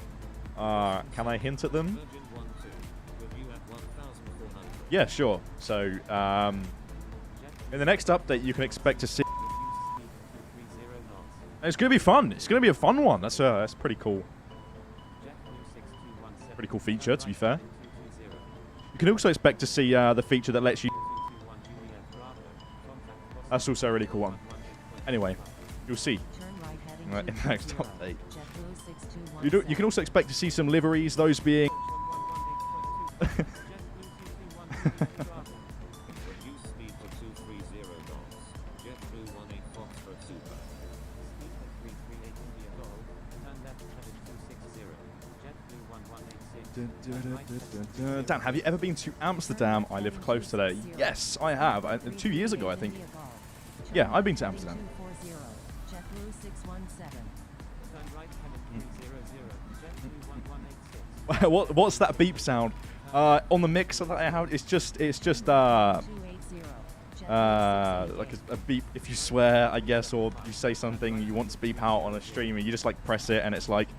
Can I hint at them? Virgin 12. Review at 1,400. Yeah, sure. So, in the next update, you can expect to see. It's going to be fun. It's going to be a fun one. That's pretty cool. Pretty cool feature, to be fair. You can also expect to see the feature that lets you. That's also a really cool one. Anyway, you'll see in the next update. You can also expect to see some liveries, those being. Reduce speed to 230 knots. JetBlue 18 Foxtrot Super. Speed at 338 India Golf. Turn left heading 260. JetBlue 1186. Dan, have you ever been to Amsterdam? I live close to there. Yes, I have. 2 years ago, I think. Yeah, I've been to Amsterdam. JetBlue 617. Turn right heading 300. JetBlue 1186. What's that beep sound? On the mix of that, it's just like a beep if you swear, I guess, or you say something you want to beep out on a stream, and you just like press it, and it's like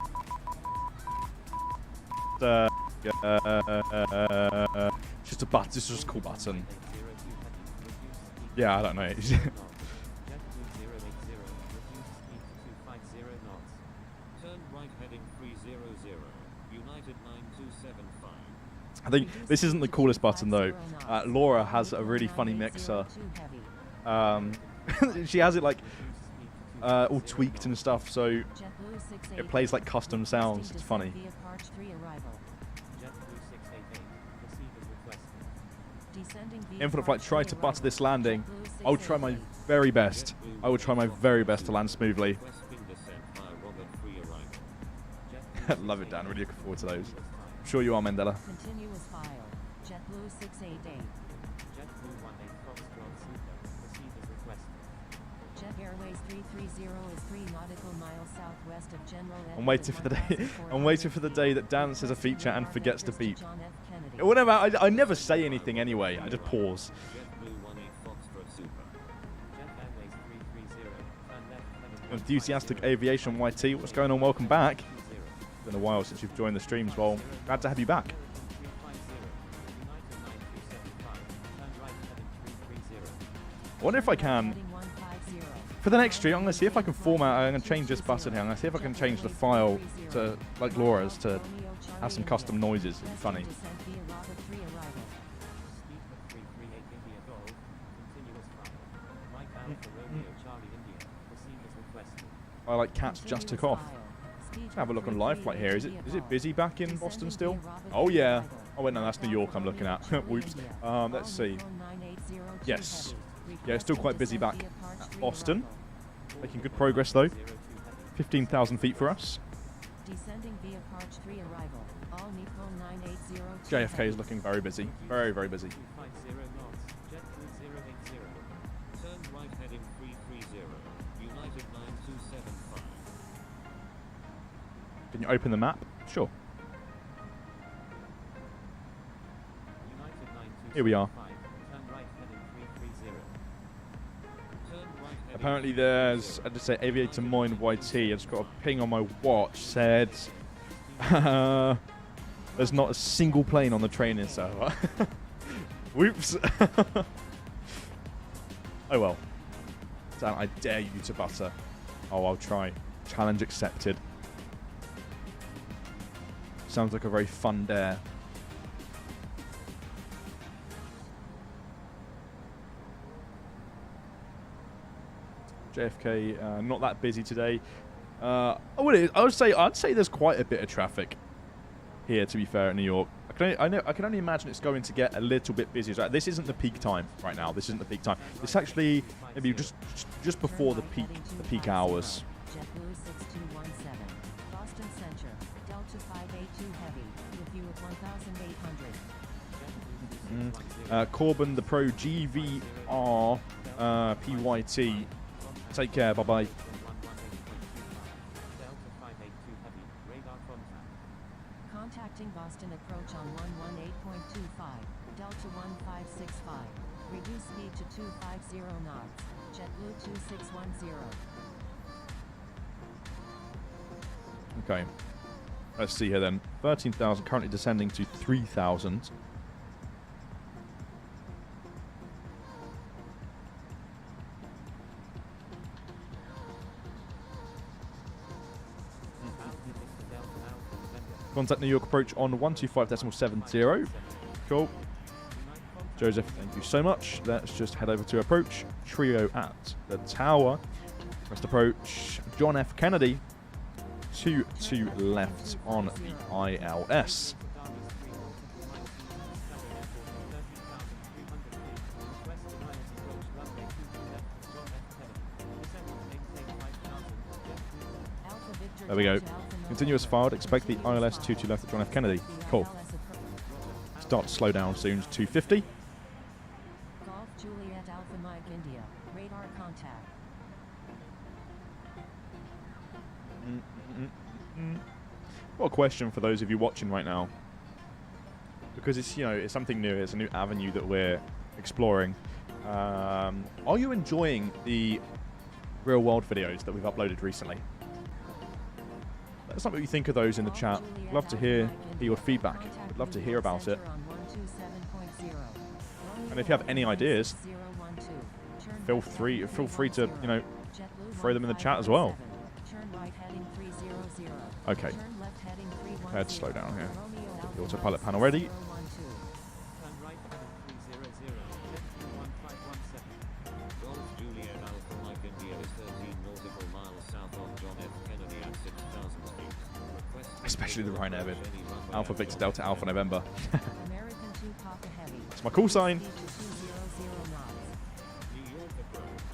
just a button. It's just a cool button. Yeah, I don't know. JetBlue 080, reduce speed to 250 knots. Turn right heading 300. United 9275. I think this isn't the coolest button though. Laura has a really funny mixer. She has it like all tweaked and stuff, so it plays like custom sounds. It's funny. JetBlue 688, proceed as requested. Infinite Flight, try to butter this landing. I'll try my very best. I will try my very best to land smoothly. Requesting descent via Robert free arrival. Love it, Dan. Really looking forward to those. I'm sure you are, Mandela. Continuous file. JetBlue 688. JetBlue 18 Foxtrot Super, proceed as requested. Jet Airways 330 is 3 nautical miles southwest of General I'm waiting for the day. I'm waiting for the day that Dan says a feature and forgets to beep. Whatever. I never say anything anyway. I just pause. JetBlue 18 Foxtrot Super. Jet Airways 330, turn left heading 158. Enthusiastic Aviation YT. What's going on? Welcome back. 20. It's been a while since you've joined the streams. Well, glad to have you back. 350, United 9275, turn right heading 330. I wonder if I can. Heading 150. For the next stream, I'm going to see if I can format. I'm going to change this button here. I'm going to see if I can change the file to, like Laura's, to have some custom noises. It'd be funny. Descent via Robert 3 arrival. Speed of 338 India Golf, continuous flight. Mike Alpha Romeo Charlie India, proceed as requested. I like cats just took off. Let's have a look on live flight here. Is it busy back in Boston still? Oh yeah. Oh wait, no, that's New York I'm looking at. Whoops. Let's see. Yes. Yeah, it's still quite busy back at Boston. Making good progress though. 15,000 feet for us. Descending via Parch 3 arrival. All Nippon 980. JFK is looking very busy. Very, very busy. 250 knots, JetBlue 080. Turn right heading 330. United 9275. Can you open the map? Sure. United 9275, Here we are. turn right heading 330. Turn right heading Apparently there's, I just say Aviator Moin YT. I just got a ping on my watch. Said there's not a single plane on the training server. Whoops. Oh well. Dan, I dare you to butter. Oh, I'll try. Challenge accepted. Sounds like a very fun dare. JFK, not that busy today. I'd say there's quite a bit of traffic here. To be fair, in New York, I can only imagine it's going to get a little bit busier. So this isn't the peak time right now. This isn't the peak time. It's actually maybe just before the peak hours. JetBlue 6217. Boston Center. Delta 582 Heavy. With you at 1,800. Corbin the Pro GVR PYT. Take care. Bye bye. Delta 582 Heavy, radar contact. Contacting Boston approach on 118.25. Delta 1565. Reduce speed to 250 knots. JetBlue 2610. Okay. Let's see here then. 13,000 currently descending to 3,000. Contact New York approach on 125.70. Cool. Joseph, thank you so much. Let's just head over to approach. Trio at the tower. First approach, John F. Kennedy. 2 to left on the ILS. There we go. Continuous fired. Expect the ILS 2 to left at John F. Kennedy. Cool. Start to slow down soon. 250. Golf Juliet Alpha Mike India. Radar contact. What a question for those of you watching right now. Because it's, you know, it's something new. It's a new avenue that we're exploring. Are you enjoying the real world videos that we've uploaded recently? Let us know what you think of those in the chat. Love to hear your feedback. Would love to hear about it. And if you have any ideas, feel free to, you know, throw them in the chat as well. Okay. Let's slow down here. Get the autopilot panel ready. Turn right heading 300, JetBlue 1517. Golf Juliet Alpha Mike India is 13 nautical miles south of John F. Kennedy at 6,000 feet. Request Especially the Ryanair bit. any runway Alpha at Victor John Delta F. Alpha November. American 2 Papa Heavy. It's my call sign. Speed to 200 knots. New York approach.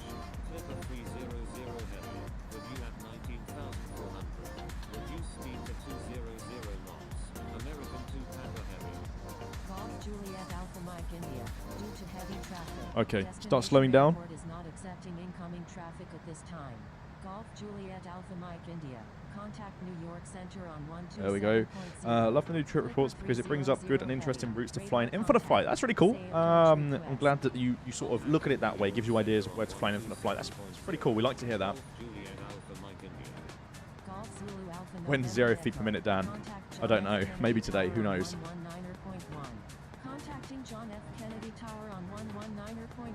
Clipper 300 heavy. Review at 19,400. Reduce speed to 200 knots. American 2 Papa Heavy. Golf Juliet Alpha Mike India. Due to heavy traffic. Okay, start Destination slowing down. airport is not accepting incoming traffic at this time. Golf Juliet Alpha Mike India. Contact New York Center on 127.0. There we go. Love the new trip reports because it brings up good and interesting routes to fly in for the flight. That's really cool. I'm glad that you sort of look at it that way. It gives you ideas of where to fly in for the flight. That's pretty cool. We like to hear that. When's 0 feet per minute, Dan? I don't know. Maybe today. Who knows? Contacting John F. Kennedy Tower on 119.1.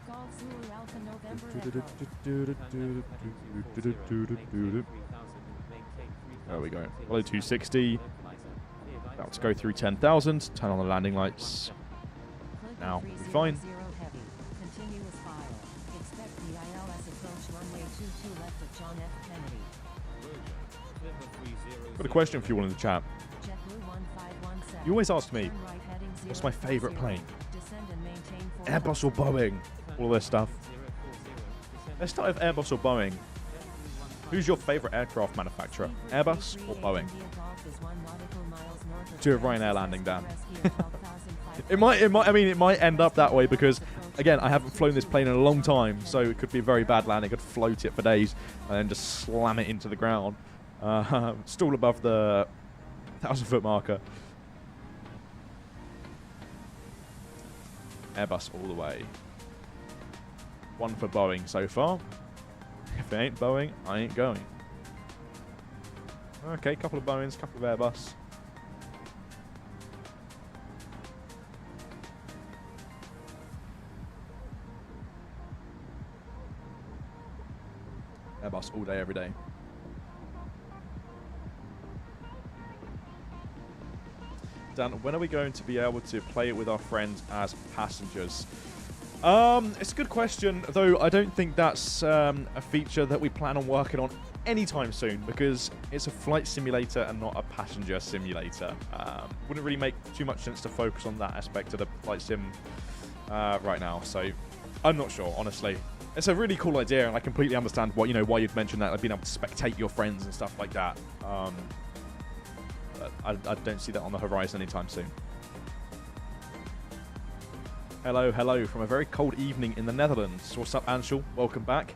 Golf Zulu Alpha November Echo. There we go. Follow 260. About to go through 10,000. Turn on the landing lights. Now we'll be fine. Continuous file. Expect the ILS approach runway 22 left at John F. Kennedy. Got a question for you all in the chat. JetBlue 1517. You always ask me, Turn right heading what's my favourite 040. plane? Descend and maintain Airbus or Boeing? All this stuff. Let's start with Airbus or Boeing. Who's your favourite aircraft manufacturer? Airbus or Boeing? Do a Ryanair landing, Dan. It might end up that way because, again, I haven't flown this plane in a long time, so it could be a very bad landing. I could float it for days and then just slam it into the ground. Still above the 1,000-foot marker. Airbus all the way. One for Boeing so far. If it ain't Boeing, I ain't going. Okay, couple of Boeings, couple of Airbus. Airbus all day, every day. Dan, when are we going to be able to play it with our friends as passengers? It's a good question, though I don't think that's a feature that we plan on working on anytime soon because it's a flight simulator and not a passenger simulator. Wouldn't really make too much sense to focus on that aspect of the flight sim right now, so I'm not sure, honestly. It's a really cool idea, and I completely understand why you'd mention that, like being able to spectate your friends and stuff like that. But I don't see that on the horizon anytime soon. Hello, hello from a very cold evening in the Netherlands. What's up, Anshul? Welcome back.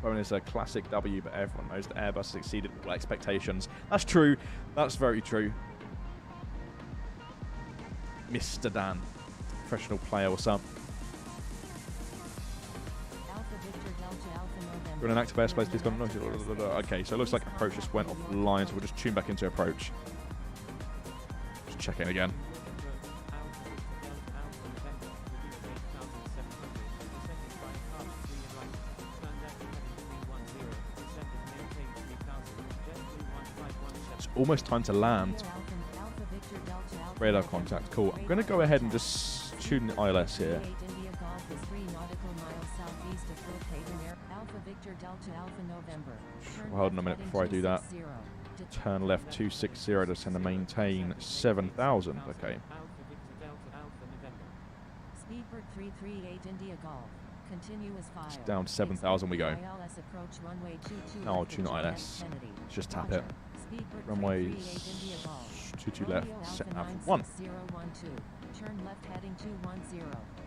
Boeing is a classic W, but everyone knows that Airbus has exceeded all expectations. That's true. That's very true. Mr. Dan, professional player, what's up? We're in an active airspace, please come. Okay, so it looks like approach just went offline, so we'll just tune back into approach. Just check in again. It's almost time to land. Radar contact, cool. I'm going to go ahead and just tune the ILS here. Hold on a minute before I do that. Turn left 260, descend and maintain 7,000. Okay. Speedbird 338 India Golf. Continuous file. It's down to 7,000 we go. Now I'll tune the ILS. Let's just tap it. Runways 22 left, set nav 1. Turn left heading 210.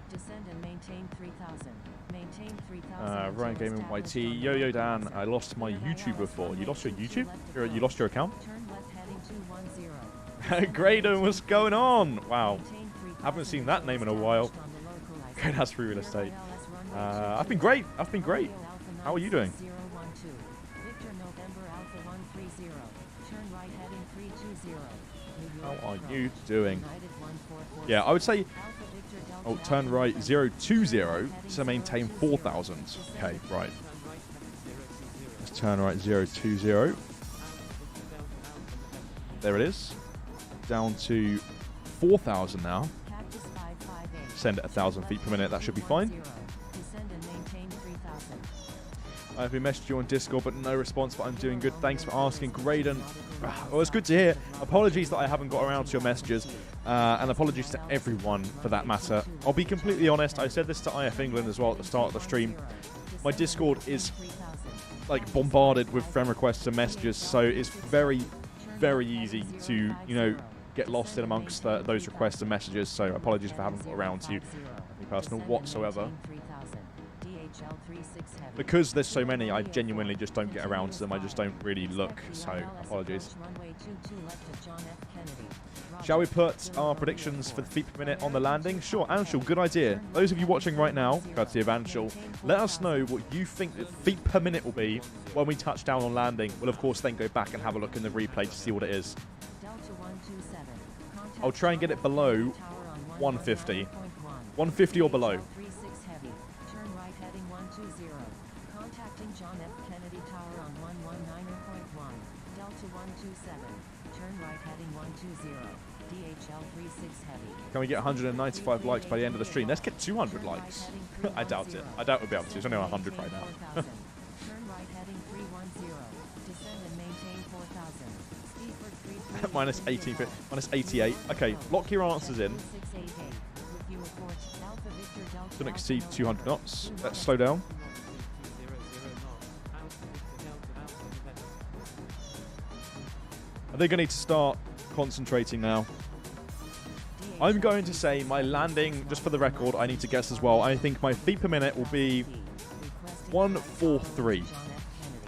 Descend and maintain 3,000. Maintain 3,000. Ryan Gaming YT. Yo Dan, I lost my YouTube before. You lost your YouTube? You lost your account? Turn left heading 210. Graydon, what's going on? Wow. Haven't seen that name in a while. That's free real estate. I've been great. I've been great. How are you doing? How are you doing? Yeah, I would say, turn right 020 to maintain 4,000. Okay, right. Let's turn right 020. There it is. Down to 4,000 now. Send at 1,000 feet per minute. That should be fine. I've been messaging you on Discord, but no response, but I'm doing good. Thanks for asking, Graydon. Well, it's good to hear. Apologies that I haven't got around to your messages, and apologies to everyone for that matter. I'll be completely honest. I said this to IF England as well at the start of the stream. My Discord is like bombarded with friend requests and messages, so it's very, very easy to, get lost in amongst those requests and messages. So apologies if I haven't got around to you, nothing personal whatsoever. DHL-36 Heavy. Because there's so many, I genuinely just don't get around to them. I just don't really look, so apologies. Runway 22 left to John F. Kennedy. Shall we put our predictions for the feet per minute on the landing? Sure, Anshul, good idea. Those of you watching right now, courtesy of Anshul, let us know what you think the feet per minute will be when we touch down on landing. We'll, of course, then go back and have a look in the replay to see what it is. Delta 127. Contact I'll try and get it below Tower on 150. 119.1. 150 or below. DHL-36 Heavy. Turn right heading 120. Contacting John F. Kennedy Tower on 119.1. Delta 127. Turn right heading 120. DHL-36 Heavy. Can we get 195 likes by the end of the stream? Let's get 200 likes. I doubt it. I doubt we'll be able to. It's only 100 right now. Turn right heading 310. Descend and maintain 4,000. Speed for 338. Minus 18, minus 88. Okay, lock your answers in. 688. With you report Alpha Victor Delta Don't Alpha exceed November 200 knots. 2 Let's slow down. 200 knots. Alpha Victor Delta Alpha November. I think I need to start concentrating now. I'm going to say my landing, just for the record, I need to guess as well. I think my feet per minute will be 143.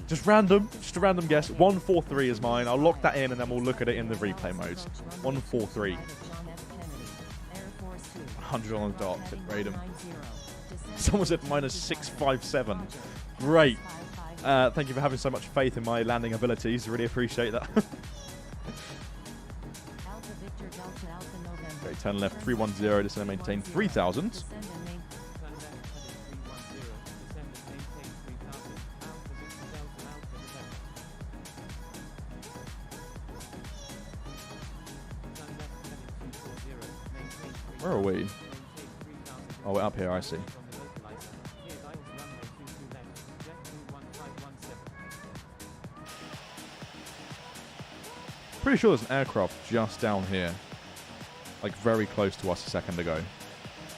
Just random, just a random guess. 143 is mine. I'll lock that in and then we'll look at it in the replay mode. 143. 100 on the dot. Random. Someone said minus 657. Great. Thank you for having so much faith in my landing abilities. Really appreciate that. Okay, turn left 310, descend and maintain 3,000. Turn left heading 310. Descend and maintain 3,000. Alpha Victor Delta Alpha November. Turn left heading 240. Maintain 3,000. Where are we? Maintain 3,000. Oh, we're up here, I see. On the localizer. Here, dials runway 22 left. Jet 21517. Pretty sure there's an aircraft just down here. Like very close to us a second ago.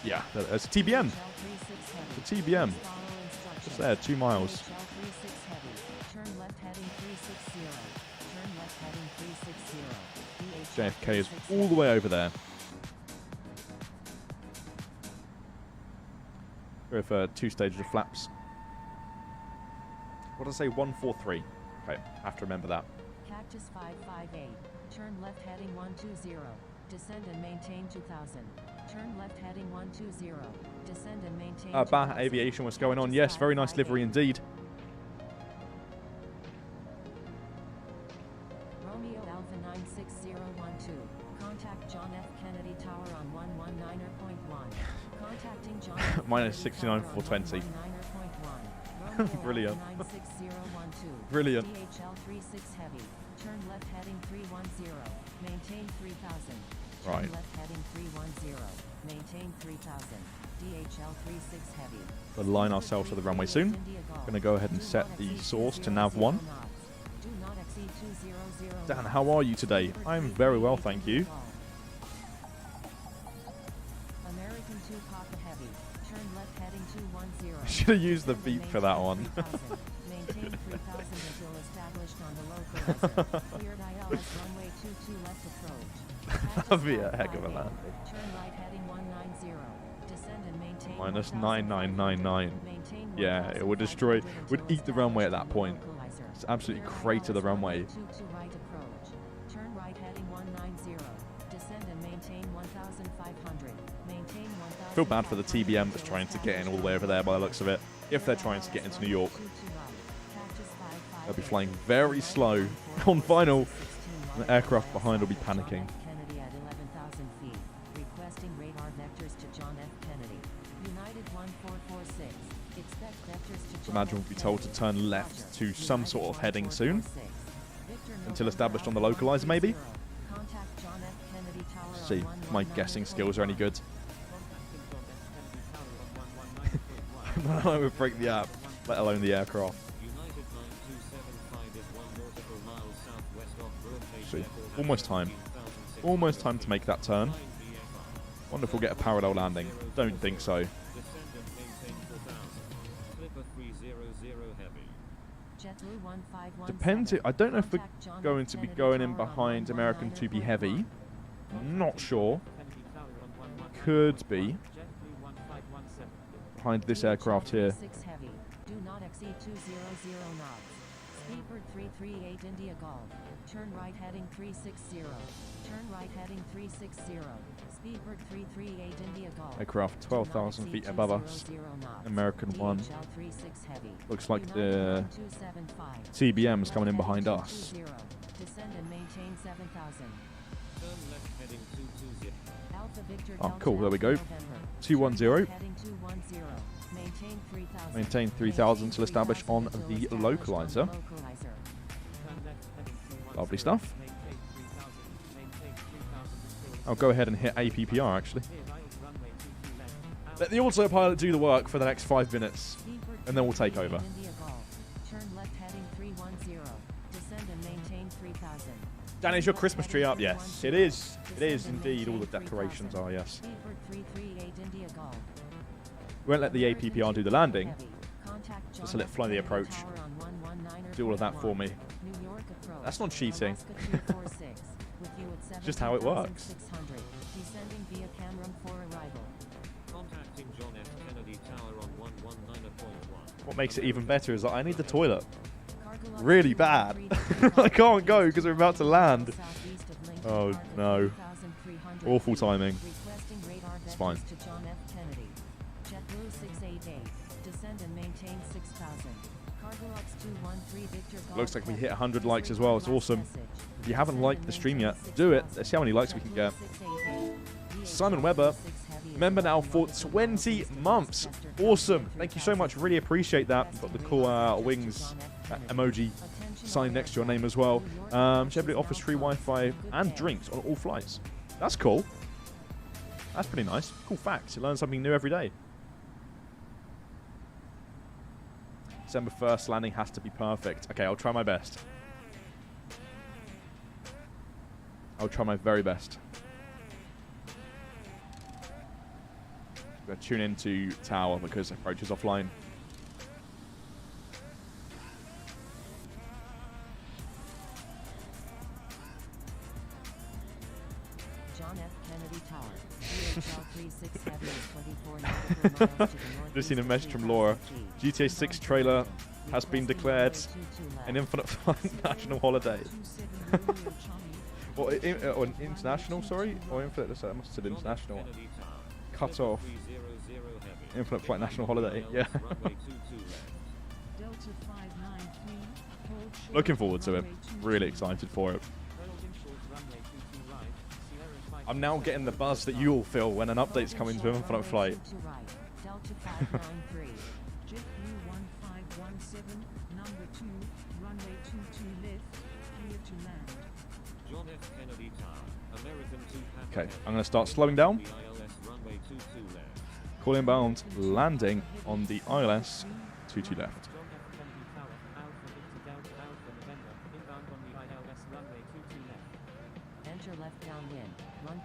Yeah, there's a TBM. It's a TBM. Just there, 2 miles. Turn left heading 360. Turn left heading 360. JFK is all the way over there. Go for 2 stages of flaps. What did I say? 143. Okay, have to remember that. Cactus 558. Turn left heading 120. Descend and maintain 2000. Turn left heading 120. Descend and maintain 2000. Bah Aviation, what's going on? Yes, very nice livery indeed. Romeo Alpha 96012. Contact John F. Kennedy Tower on 119.1. Contacting John F. Minus Kennedy 69 Tower for on 20. 119.1. Brilliant. Romeo Alpha 96012. Brilliant. DHL-36 Heavy. Turn left heading 310. Maintain 3000. Right. Turn left heading 310. Maintain 3000. DHL-36 Heavy. We'll line ourselves to the runway soon. Gonna go ahead and set the source to nav 1. Do not exceed 200. Dan, how are you today? I'm very well, thank you. American 2 Papa Heavy. Turn left heading 210. I should have used the beep for that one. Maintain 3000 until established on the localizer. Cleared ILS runway 22 left approach. That'd be a heck of a landing. Turn right heading 190. Descend and maintain Minus 1500. 9999. Maintain Yeah, it would destroy, 1500 would until eat the runway at that established point. on the localizer. It's absolutely Cleared crater the ILS runway. 22 right approach. Turn right heading 190. Descend and maintain 1500. Maintain 1500. Feel bad for the TBM that's trying to get in all the way over there by the looks of it. If they're trying to get into New York, they'll be flying very slow on final. And the aircraft behind will be panicking. Kennedy at 11,000 feet. Requesting radar vectors to John F. Kennedy. United 1446. Expect vectors to John Imagine F. we'll be told to turn Kennedy. left to some sort of heading soon. 1446. Until established on the localizer, maybe? Contact John F. Kennedy Tower on See if my guessing skills are any good. Contacting John F. Kennedy Tower on 119.1. I would break the app, let alone the aircraft. United 9275 is 1 nautical mile southwest of Broadway See, Airport. almost time. Almost time to make that turn. Wonder if we'll get a parallel landing. Don't think so. Descend and maintain 4000. Clipper 300 heavy. JetBlue 1517. Depends. I don't know if we're Contact John going F. to be Kennedy going in Tower on behind American 2B Heavy. 119.1. Not sure. Kennedy Tower on 119.1. Could be JetBlue 1517. behind this aircraft here. DHL-36 Heavy. Taxi 200 knots. Speedbird 338 India Golf. Turn right heading 360. Turn right heading 360. Speedbird 338 India Golf. Aircraft 12,000 feet above us. American one. Looks like the TBM's coming in behind us. Descend and maintain 7,000. Turn left heading 220. Alpha Victor Oh, Delta cool. There we go. Alpha November. 210. Heading 210. Maintain 3,000. Maintain 3,000 to establish on the localizer. Lovely stuff. I'll go ahead and hit APPR actually. Let the autopilot do the work for the next 5 minutes, and then we'll take over. Turn left heading 310. Descend and maintain 3,000. Dan, is your Christmas tree up? Yes, it is. It is indeed. All the decorations are, yes. Speedbird 338 India Golf. We won't let the APPR do the landing. Just let it fly the approach. Do all of that for me. That's not cheating. Just how it works. Descending via Cameron for arrival. Contacting John F. Kennedy Tower on 119.1. What makes it even better is that I need the toilet really bad. I can't go because we're about to land. Oh no. Awful timing. It's fine. JetBlue 688. Descend and maintain 6,000. Cargolox 213 Victor Golf. Looks like we hit 100 likes as well. It's awesome. If you haven't liked the stream yet, do it. Let's see how many likes we can get. Simon Webber, member now for 20 months. Awesome. Thank you so much. Really appreciate that. You've got the cool wings emoji sign next to your name as well. JetBlue offers free Wi-Fi and drinks on all flights. That's cool. That's pretty nice. Cool facts. You learn something new every day. December 1st landing has to be perfect. Okay, I'll try my best. I'll try my very best. I'm going to tune into tower because approach is offline. John F. Kennedy Tower. DHL 3670 24 nautical miles to the north. Just seen a message from Laura. GTA 6 trailer has been declared an infinite flight national holiday. Or international, sorry? Or infinite, I must have said international. Cut off. Infinite flight national holiday, yeah. Looking forward to it. Really excited for it. I'm now getting the buzz that you all feel when an update's coming to Infinite Flight. Delta 593. JetBlue 1517, number 2, runway 22 left, clear to land. John F. Kennedy Tower, American 2 Papa. Okay, I'm going to start slowing down. The ILS runway 22 left. Call inbound, landing on the ILS 22 left. John F. Kennedy Tower, Alpha Victor Delta Alpha November, inbound on the ILS runway 22 left. Enter left downwind. Run.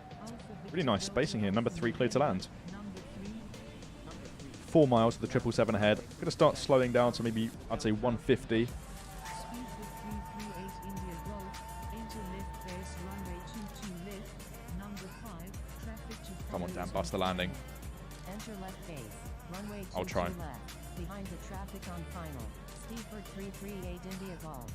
Really nice spacing here. Number 3 clear to land. Number 3, 4 miles with the 777 ahead. Going to start slowing down to maybe, I'd say 150. Speedbird 338 India Golf, enter left base runway 22 left, number 5, traffic to Come on, follow Dan, is bust the on landing. Enter left base. Runway 22 I'll try. left. Behind the traffic on final. Speedbird 338 India Golf.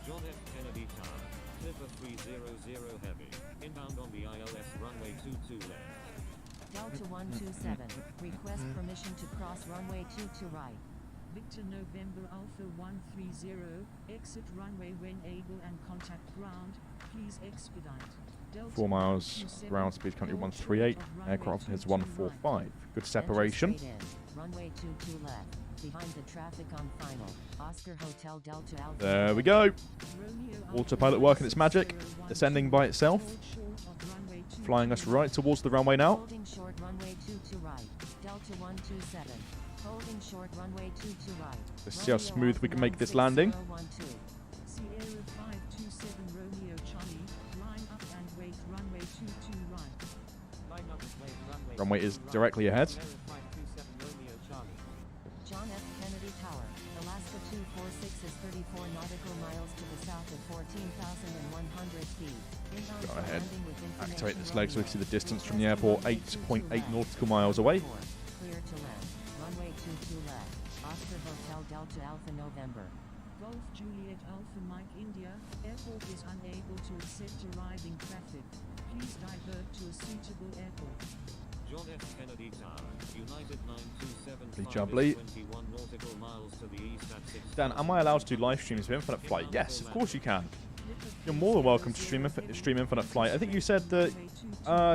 John F. Kennedy Tower, Clipper 300 heavy, inbound on the ILS runway 22 left. Delta 127. Request permission to cross runway 22 right. Victor November Alpha 130, exit runway when able and contact ground, please expedite. Delta 4 miles, 127, ground speed currently hold 138. short of runway Aircraft has 22 right. 145. Good Enter separation. straight in. Runway 22 left. Behind the traffic on final. Oscar Hotel Delta Alpha. There we go. Romeo Autopilot Alpha working its magic. 012, Descending by itself. hold short of runway 22 Flying us right towards the runway now. Holding short runway 22 right. Delta 127. Holding short runway 22 right. Let's see how smooth we can make this landing. Sierra 527 Romeo Charlie, line up and wait runway 22 right. Line up and wait runway Runway is 22 right. directly ahead. Sierra 527 Romeo Charlie. John F. Kennedy Tower. Alaska 246 is 34 nautical miles to the south at 14,100 feet. Inbound Go for ahead. landing with Activate this information leg so we can see the November. distance from the airport. Request runway 22 8.8 left. nautical miles away. Clear to land. Runway 22 left. Oscar Hotel Delta Alpha November. Golf Juliet Alpha Mike India, airport is unable to accept arriving traffic. Please divert to a suitable airport. John F. Kennedy Tower, United 927 Jubbly. 21 nautical miles to the east at 6. Dan, am I allowed to do live streams of Infinite Flight? Yes, of course you can. You're more than welcome to stream Infinite Flight. I think you said that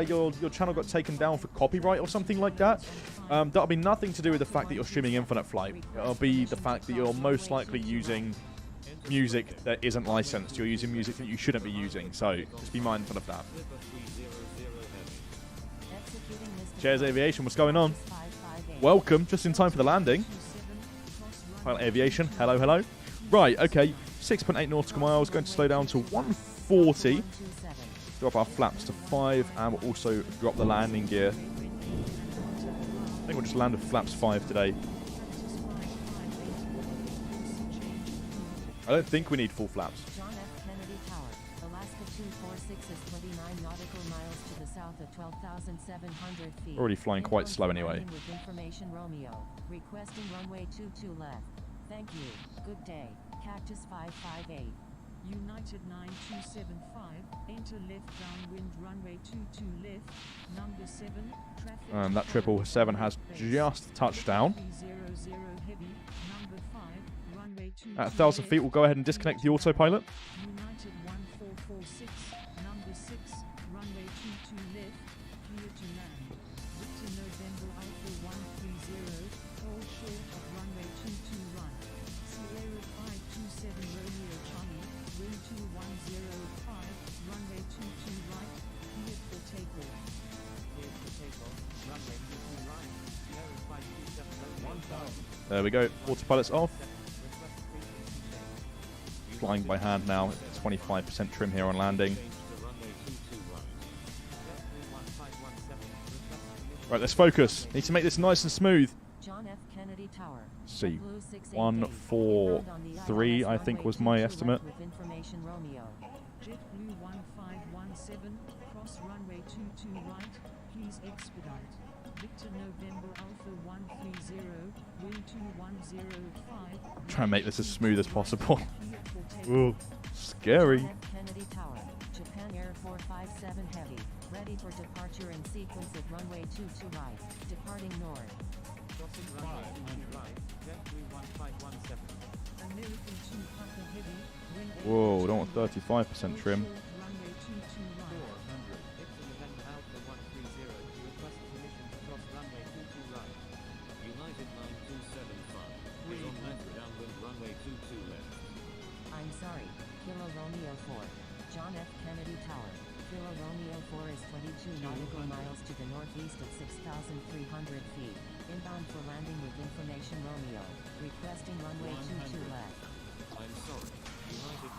your channel got taken down for copyright or something like that. That'll be nothing to do with the fact that you're streaming Infinite Flight. It'll be the fact that you're most likely using music that isn't licensed. You're using music that you shouldn't be using, so just be mindful of that. Cheers Aviation, what's going on? Welcome, just in time for the landing. Pilot Aviation, hello, hello. Right, okay, 6.8 nautical miles, going to slow down to 140. Drop our flaps to 5, and we'll also drop the landing gear. I think we'll just land with flaps 5 today. I don't think we need full flaps. John F. Kennedy Tower, Alaska 246 is 29 nautical miles to the south at 12,700 feet. Already flying quite slow anyway. With information Romeo, requesting runway 22 left. Thank you. Good day. Cactus 558. United 9275, enter left downwind runway 22 left, number 7, traffic. That 777 has just touched down. 300 heavy, number 5, runway 22 At 1,000 feet, we'll go ahead and disconnect the autopilot. United 1446, number 6, runway 22 left, clear to land. Victor November Alpha 130, hold short of runway 22 right. Sierra 527 Romeo Charlie, wind 2105, runway 22 right, cleared for takeoff. Cleared for takeoff, runway 22 right, Sierra 527 Romeo 1000. There we go, autopilot's off. Request frequency change. Flying by hand now, 25% trim here on landing. Change to runway 22 right. Jet 31517, request permission. Right, let's focus. Need to make this nice and smooth. John F. Kennedy Tower. See, JetBlue 688. 143, I think was my estimate. With information Romeo. JetBlue 1517, cross runway 22 right, please expedite. Victor November Alpha 130, wind 2105. Try and make this as smooth as possible. Cleared for takeoff. Ooh, scary. John F. Kennedy Tower. Japan Air 457 Heavy. Ready for departure in sequence at runway 22 right. Departing north. Crossing runway 22 right, Jet 31517. American 2 Papa Heavy, wind Whoa, don't want 35% trim. runway 22 right. 400. Victor November Alpha 130, request permission to cross runway 22 right. United 9275, is on left downwind runway 22 left. I'm sorry. Kilo Romeo 4. John F. Kennedy Tower. Kilo Romeo 4 is 22 nautical miles to the northeast at 6,300 feet. Inbound for landing with information Romeo. Requesting runway 22 left. I'm sorry. United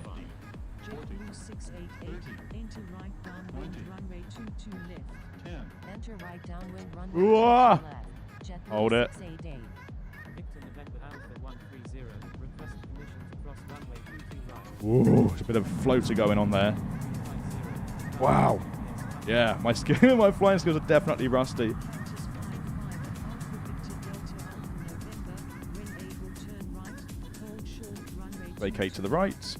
9275. JetBlue 688, enter right downwind runway 22 left. Enter right downwind runway Ooh-ah! 22 left. JetBlue Hold it. 688. Victor November Alpha 130, request permission to cross runway 22 right. Ooh, there's a bit of a floater going on there. 350. Wow. Yeah, my my flying skills are definitely rusty. Vacate to the right.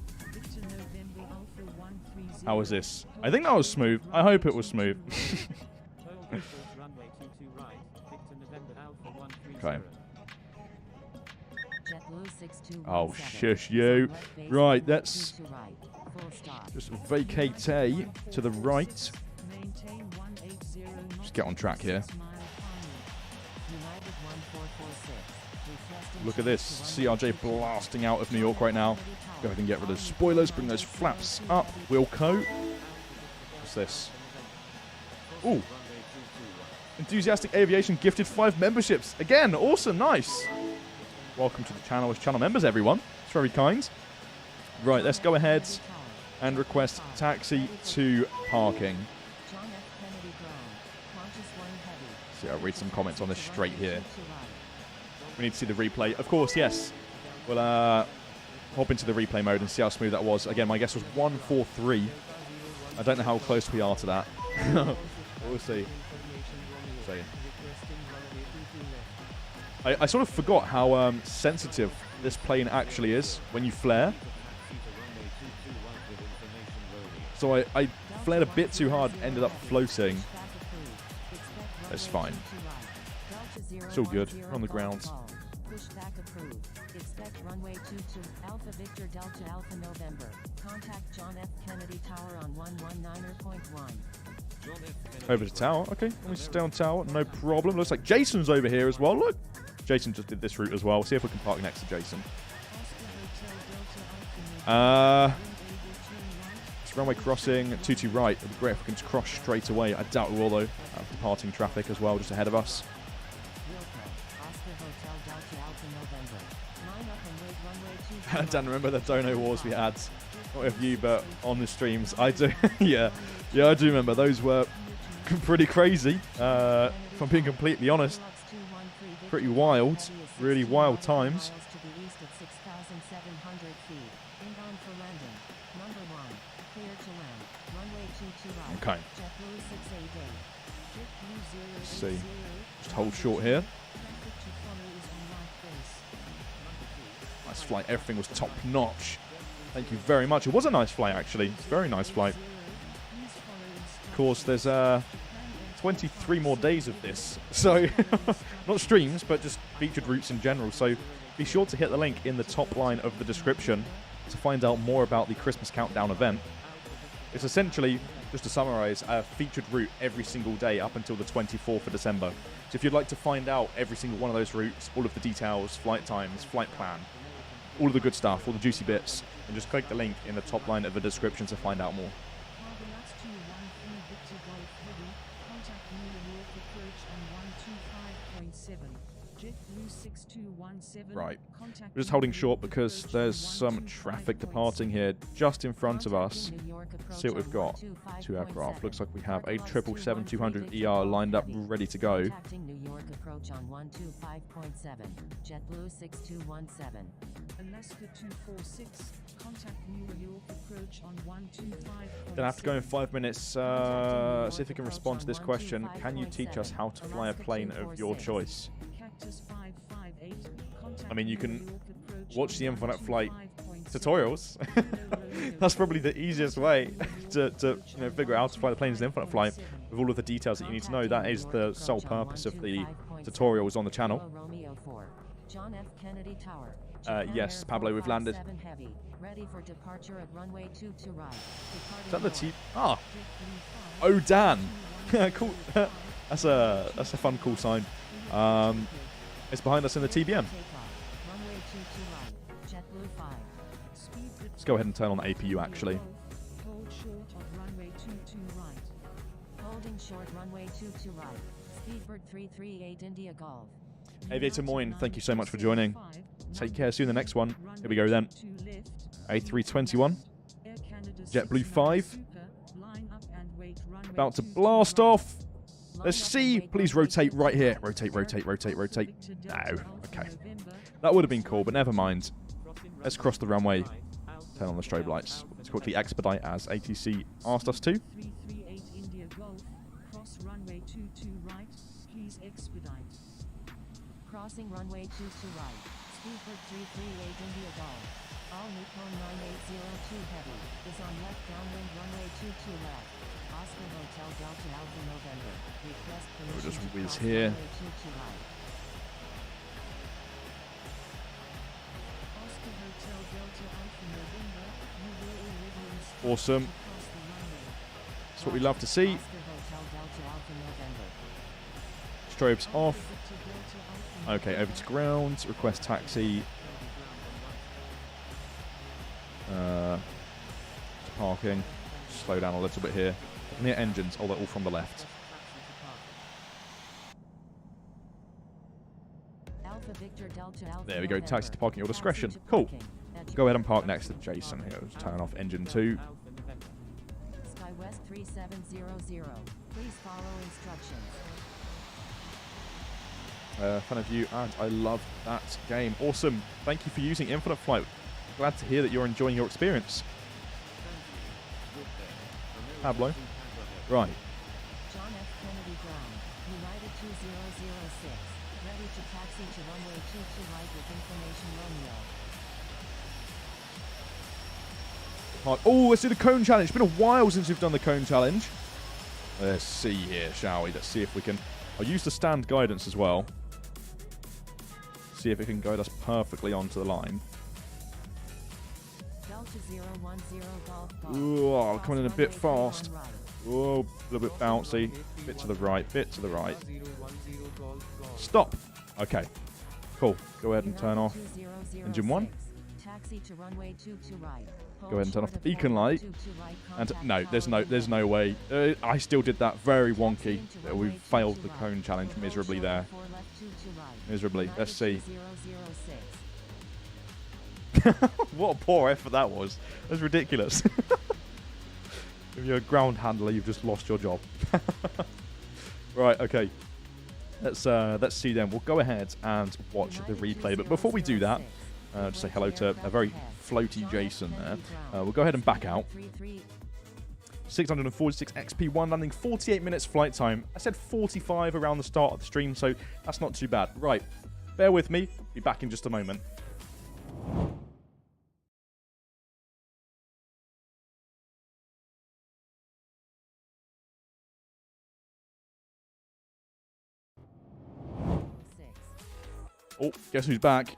How was this? I think that was smooth. I hope it was smooth. Total default runway 22 right, Victor November Alpha 130. Okay. JetBlue 6217. Oh, shush you. Left base Right, runway let's 22 right. Full stop. just vacate to the right. Just get on track here. United 1446. Requesting Look at this. CRJ blasting out of New York right now. Go ahead and get rid of spoilers. Bring those flaps up. Wilco. What's this? Ooh. Enthusiastic Aviation gifted 5 memberships. Again, awesome. Nice. Welcome to the channel as channel members, everyone. It's very kind. Right, let's go ahead and request taxi to parking. John F. Kennedy ground. Conscious 1 heavy. See, I'll read some comments on this straight here. We need to see the replay. Of course, yes. We'll hop into the replay mode and see how smooth that was. Again, my guess was 143. I don't know how close we are to that. We'll see. I sort of forgot how sensitive this plane actually is when you flare. So I flared a bit too hard, ended up floating. That's fine. It's all good. We're on the ground. Pushback approved. Expect runway 22 Alpha Victor Delta Alpha November. Contact John F. Kennedy Tower on 119.1. Over to tower. Okay, let me stay on tower. No problem. Looks like Jason's over here as well. Look. Jason just did this route as well. See if we can park next to Jason. It's runway crossing 22 right. It'd be great if we can just cross straight away. I doubt we will though. Departing traffic as well just ahead of us. Dan, remember the dono wars we had? Not with you, but on the streams. I do. yeah, I do remember. Those were pretty crazy. If I'm being completely honest, pretty wild. Really wild times. Okay. Let's see. Just hold short here. Nice flight. Everything was top notch. Thank you very much. It was a nice flight, actually. It's a very nice flight. Of course, there's 23 more days of this. So, not streams, but just featured routes in general. So, be sure to hit the link in the top line of the description to find out more about the Christmas Countdown event. It's essentially, just to summarize, a featured route every single day up until the 24th of December. So if you'd like to find out every single one of those routes, all of the details, flight times, flight plan, all of the good stuff, all the juicy bits, and just click the link in the top line of the description to find out more. Right, we're just holding short because there's some traffic departing here just in front of us. See what we've got. 2 aircraft. Looks like we have a 777-200ER lined up, ready to go. New York approach on 125.7. JetBlue 6217. Alaska 246. Contact New York approach on 125.7. Then after going 5 minutes, see if we can respond to this question. Can you teach us how to fly a plane of your choice? I mean, you can watch the Infinite Flight tutorials. That's probably the easiest way to figure out how to fly the planes in Infinite Flight with all of the details that you need to know. That is the sole purpose of the tutorials on the channel. Yes, Pablo, we've landed. Ready for departure at runway 22 right. Is that the T? Ah, oh Dan, cool. That's a fun, cool sign. It's behind us in the TBM. Let's go ahead and turn on the APU actually. Hold short of runway 22 right. Holding short runway 22 right. Speedbird 338 India Golf. Aviator Moyne, thank you so much for joining. Take care, see you in the next one. Here we go then. A321. JetBlue 5. About to blast off. Let's see. Please rotate right here. Rotate, rotate, rotate, rotate. No. Okay. That would have been cool, but never mind. Let's cross the runway. Turn on the strobe lights. Let's quickly expedite as ATC asked us to. 338 India Golf. Cross runway 22 right. Please expedite. Crossing runway 22 right. Speedbird 338 India Golf. All Nippon 9802 Heavy is on left downwind runway 22 left. Oscar Hotel Delta Alpha November. Request permission We'll just to whiz cross here. runway 22 right. Oscar Hotel Delta Alpha November. You will already instruct Awesome. to cross the runway. That's what we love to see. Oscar Hotel Delta Alpha November. Strobes off. Victor Delta Alpha Okay, over to ground. Request taxi. Parking. Slow down a little bit here. Near engines. Oh, they're all from the left. Alpha Victor Delta Alpha There we go. November. Taxi to parking, your discretion. Passenger Cool. parking. At Go ahead and park next to Jason. Here, let's turn off engine 2. SkyWest 3700. Please follow instructions. Fan of you, and I love that game. Awesome. Thank you for using Infinite Flight. Glad to hear that you're enjoying your experience. Pablo. Right. John F. Kennedy Ground. United 2006. Ready to taxi to runway 22 right with information Romeo. Oh, let's do the cone challenge. It's been a while since we've done the cone challenge. Let's see here, shall we? Let's see if we can... I'll use the stand guidance as well. See if it can guide us perfectly onto the line. Delta 010 Golf. Ooh, coming in a bit Runway fast. 31 right. Oh, a little bit bouncy. Bit to the right, bit to the right. Stop. Okay. Cool. Go ahead and turn off engine 1. Taxi to runway 22 right. Go ahead and turn off the beacon light. And no, there's no way. I still did that very wonky. We failed the cone challenge miserably there. Miserably. Let's see. What a poor effort that was. That's ridiculous. If you're a ground handler, you've just lost your job. Right, okay. Let's see then. We'll go ahead and watch the replay. But before we do that, just say hello to a very floaty Jason there. We'll go ahead and back out. 646 XP1, landing 48 minutes flight time. I said 45 around the start of the stream, so that's not too bad. Right, bear with me. Be back in just a moment. Oh, guess who's back?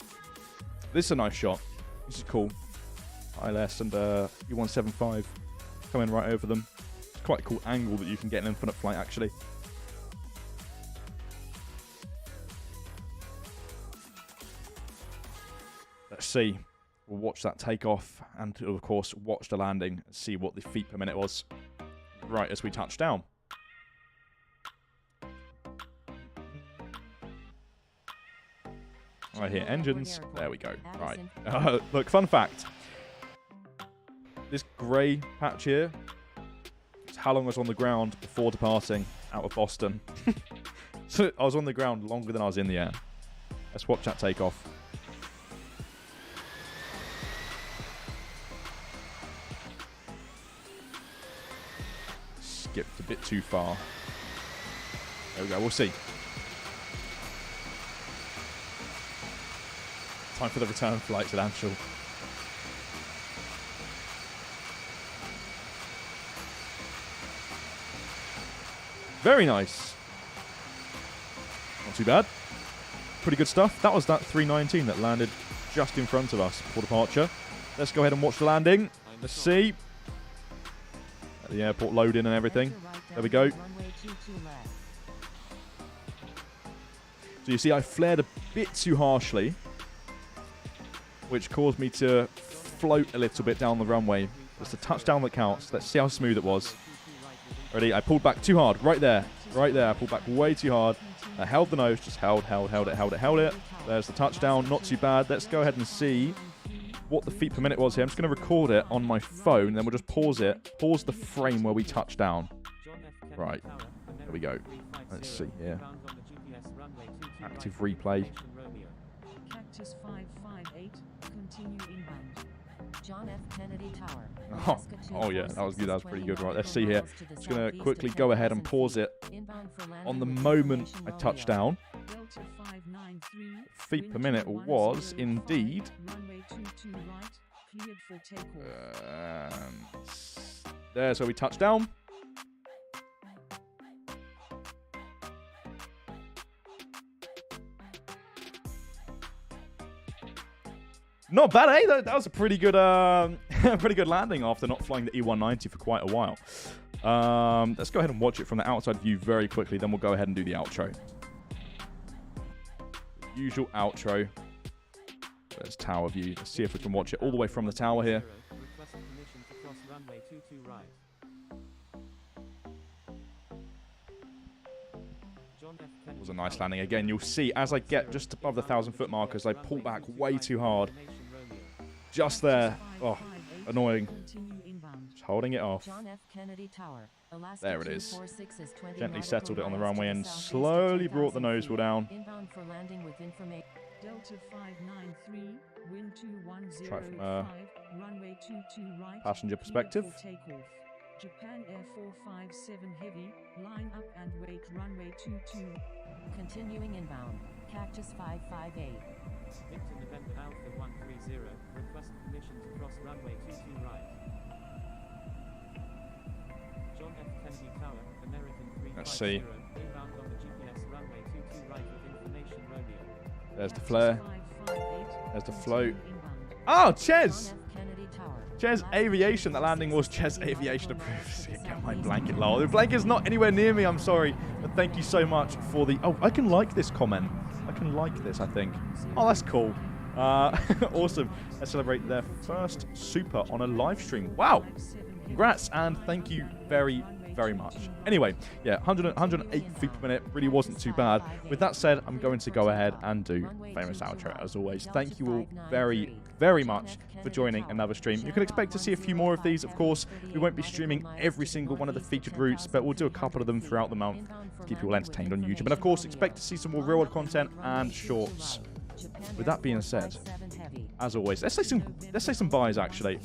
This is a nice shot. This is cool. ILS and E175 coming right over them. It's quite a cool angle that you can get in infinite flight, actually. Let's see. We'll watch that takeoff and, of course, watch the landing and see what the feet per minute was right as we touch down. Right here, engines. There we go. Right. Look, fun fact. This grey patch here is how long I was on the ground before departing out of Boston. So I was on the ground longer than I was in the air. Let's watch that takeoff. Skipped a bit too far. There we go. We'll see. Time for the return flight to Anshul. Very nice. Not too bad. Pretty good stuff. That was that 319 that landed just in front of us before departure. Let's go ahead and watch the landing. Let's see. At the airport loading and everything. There we go. So you see I flared a bit too harshly, which caused me to float a little bit down the runway. It's the touchdown that counts. Let's see how smooth it was. Ready? I pulled back too hard. Right there. Right there. I pulled back way too hard. I held the nose. Just held it. There's the touchdown. Not too bad. Let's go ahead and see what the feet per minute was here. I'm just going to record it on my phone. Then we'll just pause it. Pause the frame where we touch down. Right. There we go. Let's see here. Active replay. Cactus 558, continue inbound. John F. Kennedy Tower. Oh yeah, that was good. That was pretty good. Right, let's see here. Just going to quickly go ahead and pause it on the moment I touch down. Delta 593, Feet per minute was indeed. runway 22 right, cleared for takeoff. There's where we touch down. Not bad, eh? That was a pretty good, pretty good landing after not flying the E190 for quite a while. Let's go ahead and watch it from the outside view very quickly. Then we'll go ahead and do the outro. Usual outro. There's tower view. Let's see if we can watch it all the way from the tower here. Request permission to cross runway 22 right. John F. It Kennedy was a nice Tower. landing. Again, you'll see as I get just above the 1,000-foot markers, I pull back way too hard. Just there. Oh, annoying. Continue inbound. Just holding it off. John F. Kennedy Tower. Alaska There it is. 246 is 20 Gently nautical settled it on the miles to runway and southeast of slowly 2,000 brought the nose wheel feet. down. Inbound for landing with information. Delta 593, wind 21055, Try from a runway 22 right, passenger cleared perspective. for takeoff. Japan Air 457 heavy, line up and wait runway 22. Continuing inbound. Cactus 558. Victor November Alpha 130, request permission to cross runway 22 right. John F. Kennedy Tower, American 350, Let's see. inbound on the GPS runway 22 right with information Romeo. There's the flare. 558, There's the float. inbound. Oh, John Ches! F. Kennedy Tower. Ches Aviation. The landing was Ches Aviation approved. Get my blanket, lol. The blanket's not anywhere near me, I'm sorry. But thank you so much for the... Oh, I can like this comment. I can like this, I think. Oh, that's cool. Awesome. Let's celebrate their first super on a live stream. Wow. Congrats, and thank you very, very much. Anyway, yeah, 108 feet per minute really wasn't too bad. With that said, I'm going to go ahead and do famous outro as always. Thank you all very, very much for joining another stream. You can expect to see a few more of these, of course. We won't be streaming every single one of the featured routes, but we'll do a couple of them throughout the month to keep you all entertained on YouTube. And of course, expect to see some more real-world content and shorts. With that being said, as always, let's say some buys actually.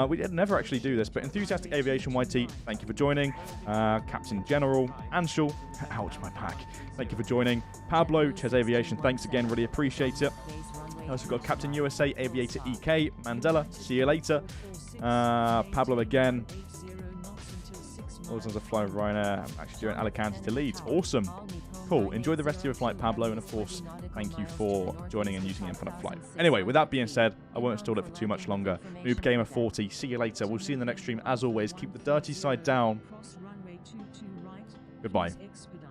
We did never actually do this, but Enthusiastic Aviation YT, thank you for joining. Captain General Anshul, ouch my pack, thank you for joining. Pablo, Ches Aviation, thanks again, really appreciate it. Also got Captain USA, Aviator EK, Mandela, see you later. Pablo again. Also as a fly with Ryanair, I'm actually doing Alicante to Leeds. Awesome. Cool. Enjoy the rest of your flight, Pablo, and of course, thank you for joining and using Infinite Flight. Anyway, with that being said, I won't stall it for too much longer. Noob Gamer 40, see you later. We'll see you in the next stream. As always, keep the dirty side down. Cross runway 22 right. Goodbye. Please expedite.